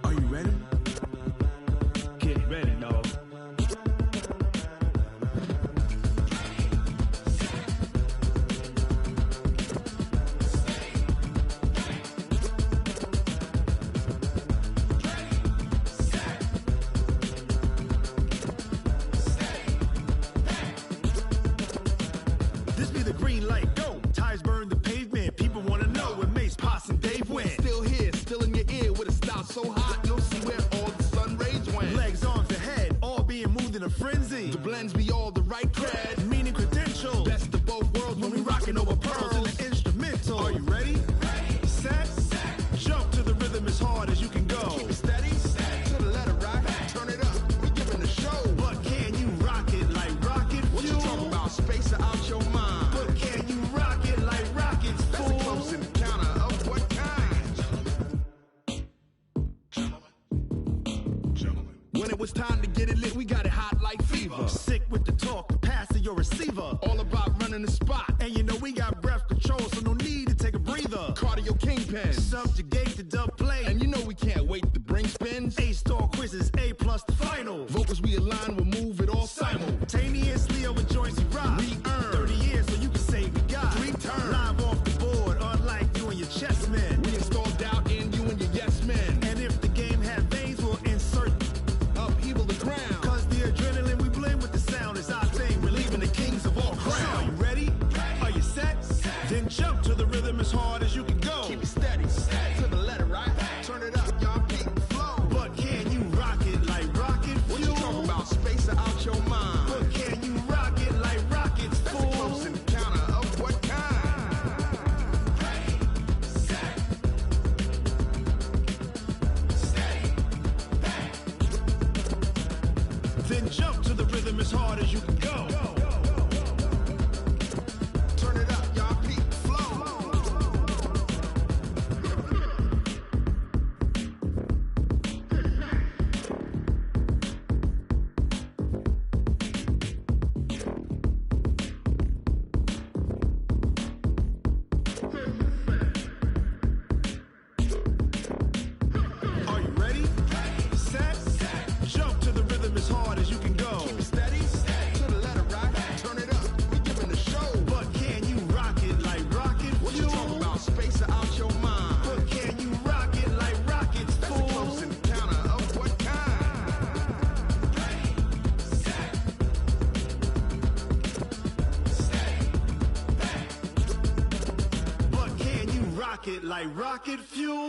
Speaker 14: Are you ready? Get ready, dog. This be the green light, go. Tires burn the pavement, people wanna know. When it was time to get it lit, we got it hot like fever.
Speaker 15: Sick with the talk, the pass of your receiver.
Speaker 14: All about running the spot.
Speaker 15: And you know we got breath control, so no need to take a breather.
Speaker 14: Cardio kingpin.
Speaker 15: Subjugate the dub play.
Speaker 14: And you know we can't wait to bring spins.
Speaker 15: A-star quizzes, A+ the final.
Speaker 14: Vocals we align, we'll move it all
Speaker 15: simultaneously over joints we rock.
Speaker 14: We earn
Speaker 15: 30 years, so you can say we got
Speaker 14: 3 turns.
Speaker 15: Live off the board, unlike you and your chess men.
Speaker 14: We install doubt in you and your yes men.
Speaker 15: And if the game had veins, we'll insert
Speaker 14: upheaval the ground.
Speaker 15: Cause the adrenaline we blend with the sound is our thing. We're leaving the kings of all crowns. So are you ready? Are you set? Then jump to the rhythm as hard as you can go.
Speaker 14: Keep it steady, to the letter, right? Turn it up, y'all beat the flow.
Speaker 15: But can you rock it like rocket fuel?
Speaker 14: What you talking about? Space out your mind.
Speaker 15: But can you rock it like rockets, fool?
Speaker 14: That's a close encounter of what kind?
Speaker 15: Then jump to the rhythm as hard as you can go.
Speaker 14: Turn it up, y'all beat the flow.
Speaker 15: Are you ready? Set? Jump to the rhythm as hard as you can go.
Speaker 14: Keep it steady, to the letter, right? Turn it up, we giving the show.
Speaker 15: But can you rock it like rocket
Speaker 14: What you
Speaker 15: fuel?
Speaker 14: talking about? Space out your mind.
Speaker 15: But can you rock it like rockets,
Speaker 14: That's a
Speaker 15: fool?
Speaker 14: close encounter of what kind?
Speaker 15: But can you rock it like rocket fuel?